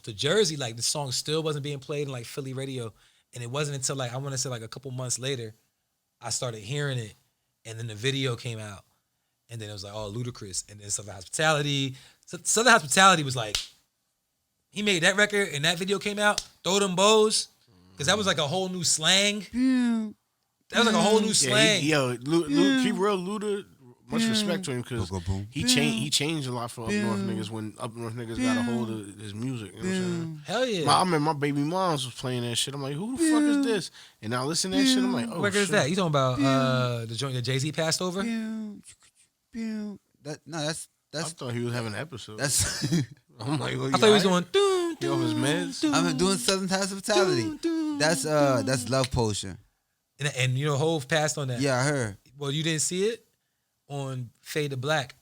to Jersey, like the song still wasn't being played in like Philly radio. And it wasn't until like, I want to say like a couple months later, I started hearing it. And then the video came out. And then it was like, oh, Ludacris. And then Southern Hospitality. So Southern Hospitality was like, he made that record and that video came out. Throw them bows. Because that was like a whole new slang. That was like a whole new slang. Keep real Luda. Much respect to him, because Boom. he changed a lot for up north niggas when up north niggas got a hold of his music. You know what I'm saying? Hell yeah. I remember my baby moms was playing that shit. I'm like, who the fuck is this? And now listen to that shit. I'm like, oh, What record is shit. that? You talking about the joint that Jay-Z passed over? That's I thought he was having an episode. that's. I'm like, well, I thought he was doing. He off his meds? I'm doing Southern Hospitality. That's Love Potion. And you know, Hove passed on that. Yeah, I heard. Well, you didn't see it on Fade to Black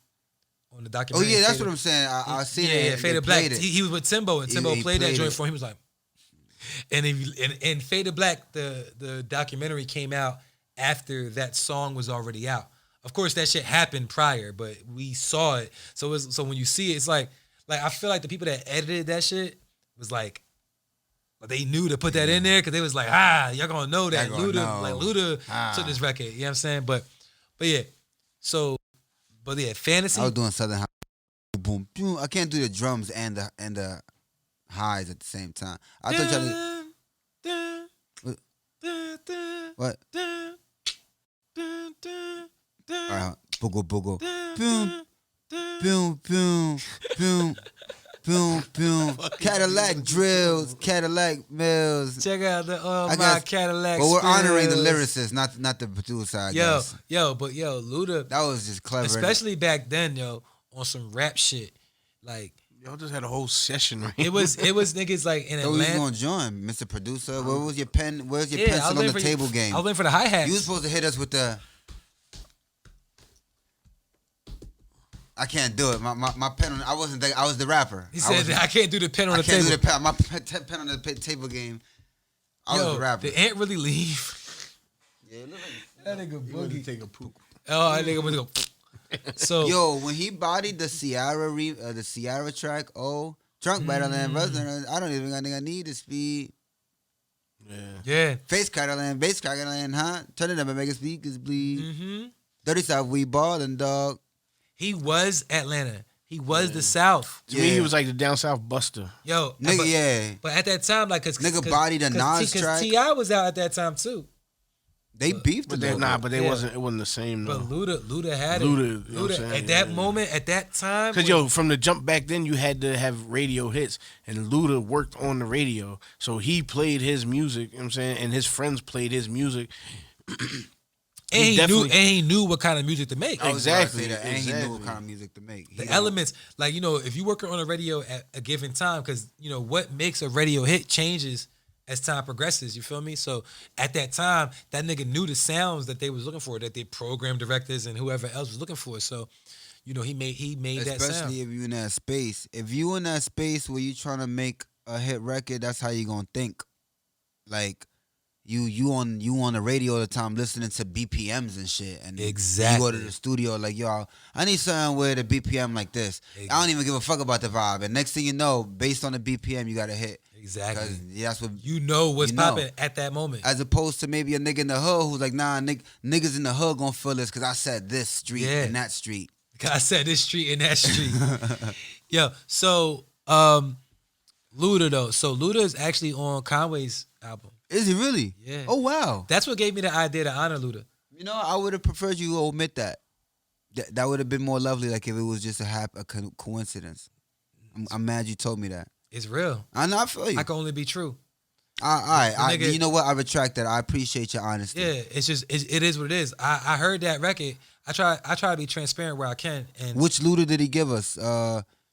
on the Oh documentary. yeah, that's Fade what I'm saying. I seen yeah, it. yeah, They Fade to Black. played it. He was with Timbo, and Timbo he played that played joint it. for him. He was like, and in Fade to Black, the documentary came out after that song was already out. Of course, that shit happened prior, but we saw it. So when you see it, it's like I feel like the people that edited that shit was like, they knew to put that in there because they was like, y'all gonna know that Y'all gonna know. Luda took this record. You know what I'm saying? But yeah, so but yeah, Fantasy. I was doing Southern High. Boom, boom. I can't do the drums and the highs at the same time. I thought y'all. What? All right, boogle, boogle. Boom, boom, boom, boom, boom, boom. Cadillac drills, Cadillac mills. Check out the I my guess- Cadillac. But we're honoring the spills. lyricist, not the producer. I Yo, guess. Luda, That was just clever. especially back then, on some rap shit. Like Y'all just had a whole session, right? it was niggas like in So we was Atlanta. gonna join, Mr. Producer. Where was your pen? Where's your I was pencil on waiting the for table game? I was waiting for the hi hats. You was supposed to hit us with the. I can't do it. My pen on. I wasn't. I was the rapper. He said, I can't do the pen on I the can't table. do the pen. My pen on the table game. I was the rapper. Did Ant really leave? Yeah, it look like- That nigga You wanted to boogie. take a poop. Oh, that nigga was go. So Yo, when he bodied the Ciara track, drunk better than Resident. I don't even think I need the speed. yeah. Face Catalan, bass Catalan, huh? Turn it up and make it speakers bleed. Mm-hmm. Dirty South, we ballin', dog. He was Atlanta. He was the South. To me, he was like the down south buster. Yo, Nigga, but, yeah. But at that time, like, Nigga bodied a Nas track. T.I. was out at that time too. They beefed But a they little bit. it wasn't the same though. But Luda had Luda, it. you know what I'm saying? At that Yeah. moment, at that time, Cause yo, from the jump back then, you had to have radio hits, and Luda worked on the radio, so he played his music. You know what I'm saying, and his friends played his music. and he definitely- knew what kind of music to make. I was about to Exactly, say that, and he knew exactly. what kind of music to make. The elements, like, if you're working on a radio at a given time, because what makes a radio hit changes as time progresses. You feel me? So at that time, that nigga knew the sounds that they was looking for, that the program directors and whoever else was looking for. So, he made that sound. Especially if you in that space. If you in that space where you trying to make a hit record, that's how you gonna think. Like you on the radio all the time listening to BPMs and shit. And Exactly. you go to the studio like, yo, I need something with a BPM like this. I don't even give a fuck about the vibe. And next thing you know, based on the BPM, you got a hit. Exactly. 'Cause that's what What's you know. popping at that moment. As opposed to maybe a nigga in the hood who's like, nah, niggas in the hood gonna feel this because I said this street Yeah. and that street. I said this street and that street. Yo, so Luda though. So Luda is actually on Conway's album. Is he really? Yeah. Oh, wow. That's what gave me the idea to honor Luda. You know, I would have preferred you to omit that. That would have been more lovely, like if it was just a coincidence. I'm mad you told me that. It's real. I know, I feel you. I can only be true. All right. The nigga- You know what? I retract that. I appreciate your honesty. Yeah, it's just it is what it is. I heard that record. I try to be transparent where I can. And Which Luda did he give us?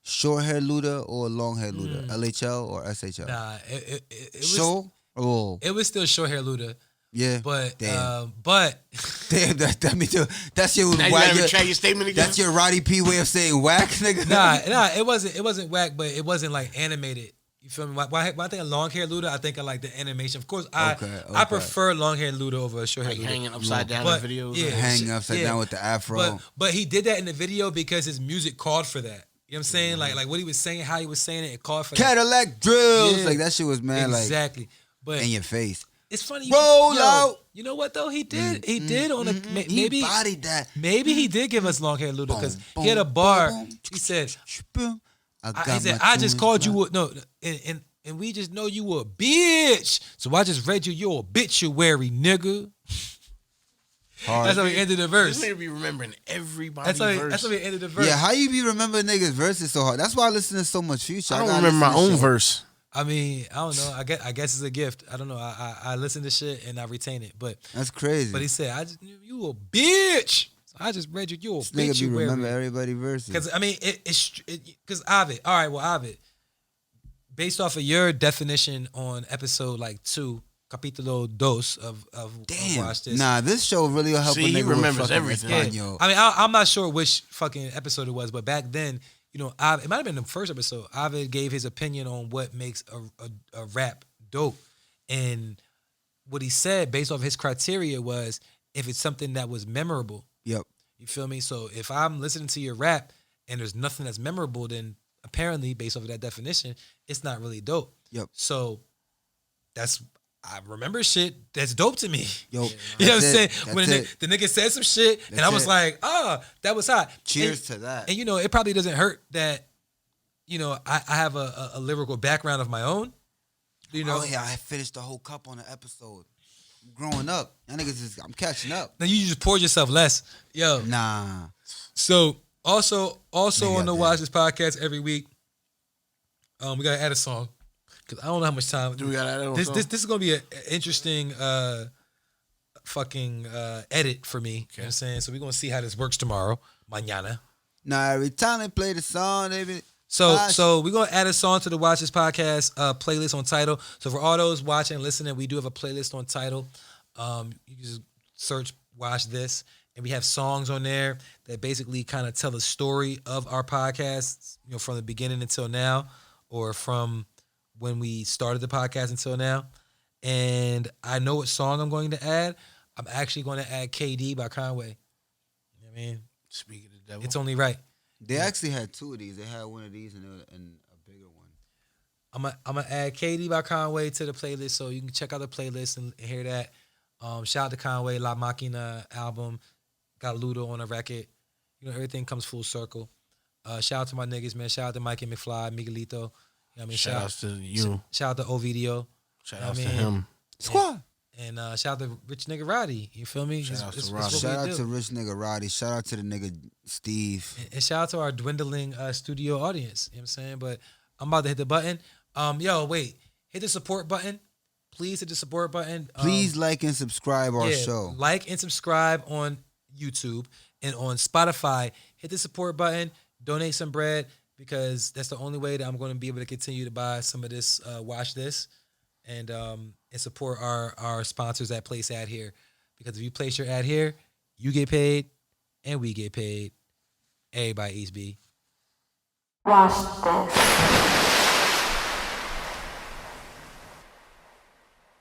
Short hair Luda or long hair Luda? LHL or SHL? nah, it was Short? Oh, it was still short hair Luda, yeah. but Damn. damn, That me too. That's your Now you whack. gotta retract your statement again. That's your Roddy P way of saying whack, nigga. nah, it wasn't whack, but it wasn't like animated. You feel me? When I think of long hair Luda, I think of like the animation. Of course, I Okay. prefer long hair Luda over short hair like Luda. hanging upside down But, in videos. yeah. Hanging upside down with the afro. But he did that in the video because his music called for that. You know what I'm saying? Like what he was saying, how he was saying it called for Cadillac drills. Yeah. Like that shit was, that. man, Exactly. But like in your face. it's funny. Roll out. You know what though? He did. He did on a He maybe. bodied that. Maybe he did give us long hair Luda because Boom, he had a boom, bar. boom, He said, boom. he said, I just called you and we just know you a bitch. So I just read you a obituary, nigga. Hard. That's how he ended the verse. This nigga be remembering everybody's That's how verse. he ended the verse. Yeah, how you be remembering niggas verses so hard? That's why I listen to so much Future. I don't gotta remember my listen to own shit. verse. I mean, I don't know. I guess it's a gift. I don't know. I listen to shit and I retain it. But That's crazy. he said, I just knew you a bitch. So I just read you a This nigga be obituary. remember everybody verses. Because I mean, because Ovid. All right, well, Ovid, based off of your definition on episode like 2 capítulo dos of Damn. Watch This. Nah, this show really will help See, a he nigga with remembers fucking everything. Espanol. I mean, I'm not sure which fucking episode it was, but back then, you know, it might have been the first episode. Ovid gave his opinion on what makes a rap dope, and what he said based off his criteria was if it's something that was memorable. Yep. You feel me? So if I'm listening to your rap and there's nothing that's memorable, then apparently, based off of that definition, it's not really dope. Yep. So I remember shit that's dope to me. Yo, You know what I'm saying? That's When it. the nigga said some shit, and I was it. like, that was hot. Cheers And- to that. And you know, it probably doesn't hurt that, you know, I have a lyrical background of my own. You know, Oh yeah, I finished the whole cup on the episode. Growing up, that niggas is I'm catching up. now you just poured yourself less. Yo. Nah. So also Nigga on the got Watch that. This podcast every week, we gotta add a song. Cause I don't know how much time. Do we gotta add on this song? this is gonna be an interesting fucking edit for me. You know what I'm saying? So we're gonna see how this works tomorrow. Mañana. Nah, every time they play the song, they be So we're gonna add a song to the Watch This podcast playlist on Tidal. So for all those watching and listening, we do have a playlist on Tidal. You can just search Watch This, and we have songs on there that basically kind of tell the story of our podcast, you know, from the beginning until now, or from when we started the podcast until now. And I know what song I'm going to add. I'm actually going to add KD by Conway. You know what I mean? Speak of the devil. It's only right. They actually had two of these. They had one of these and a bigger one. I'm gonna add KD by Conway to the playlist, so you can check out the playlist and hear that. Shout out to Conway, La Machina album, got Ludo on a record. You know, everything comes full circle. Shout out to my niggas, man. Shout out to Mikey McFly, Miguelito. You know what I mean? Shout outs to you. Shout out to Ovidio. Shout You know outs what to I mean? him. Squad. And shout out to Rich Nigga Roddy. You feel me? Shout out to It's Roddy. what we Shout out do. to Rich Nigga Roddy. Shout out to the nigga Steve. And shout out to our dwindling studio audience. You know what I'm saying? But I'm about to hit the button. Yo, wait. Hit the support button. Please hit the support button. Please like and subscribe our show. Like and subscribe on YouTube and on Spotify. Hit the support button. Donate some bread, because that's the only way that I'm going to be able to continue to buy some of this, Watch This, and support our sponsors that place ad here. Because if you place your ad here, you get paid and we get paid. Everybody eats B. Watch this.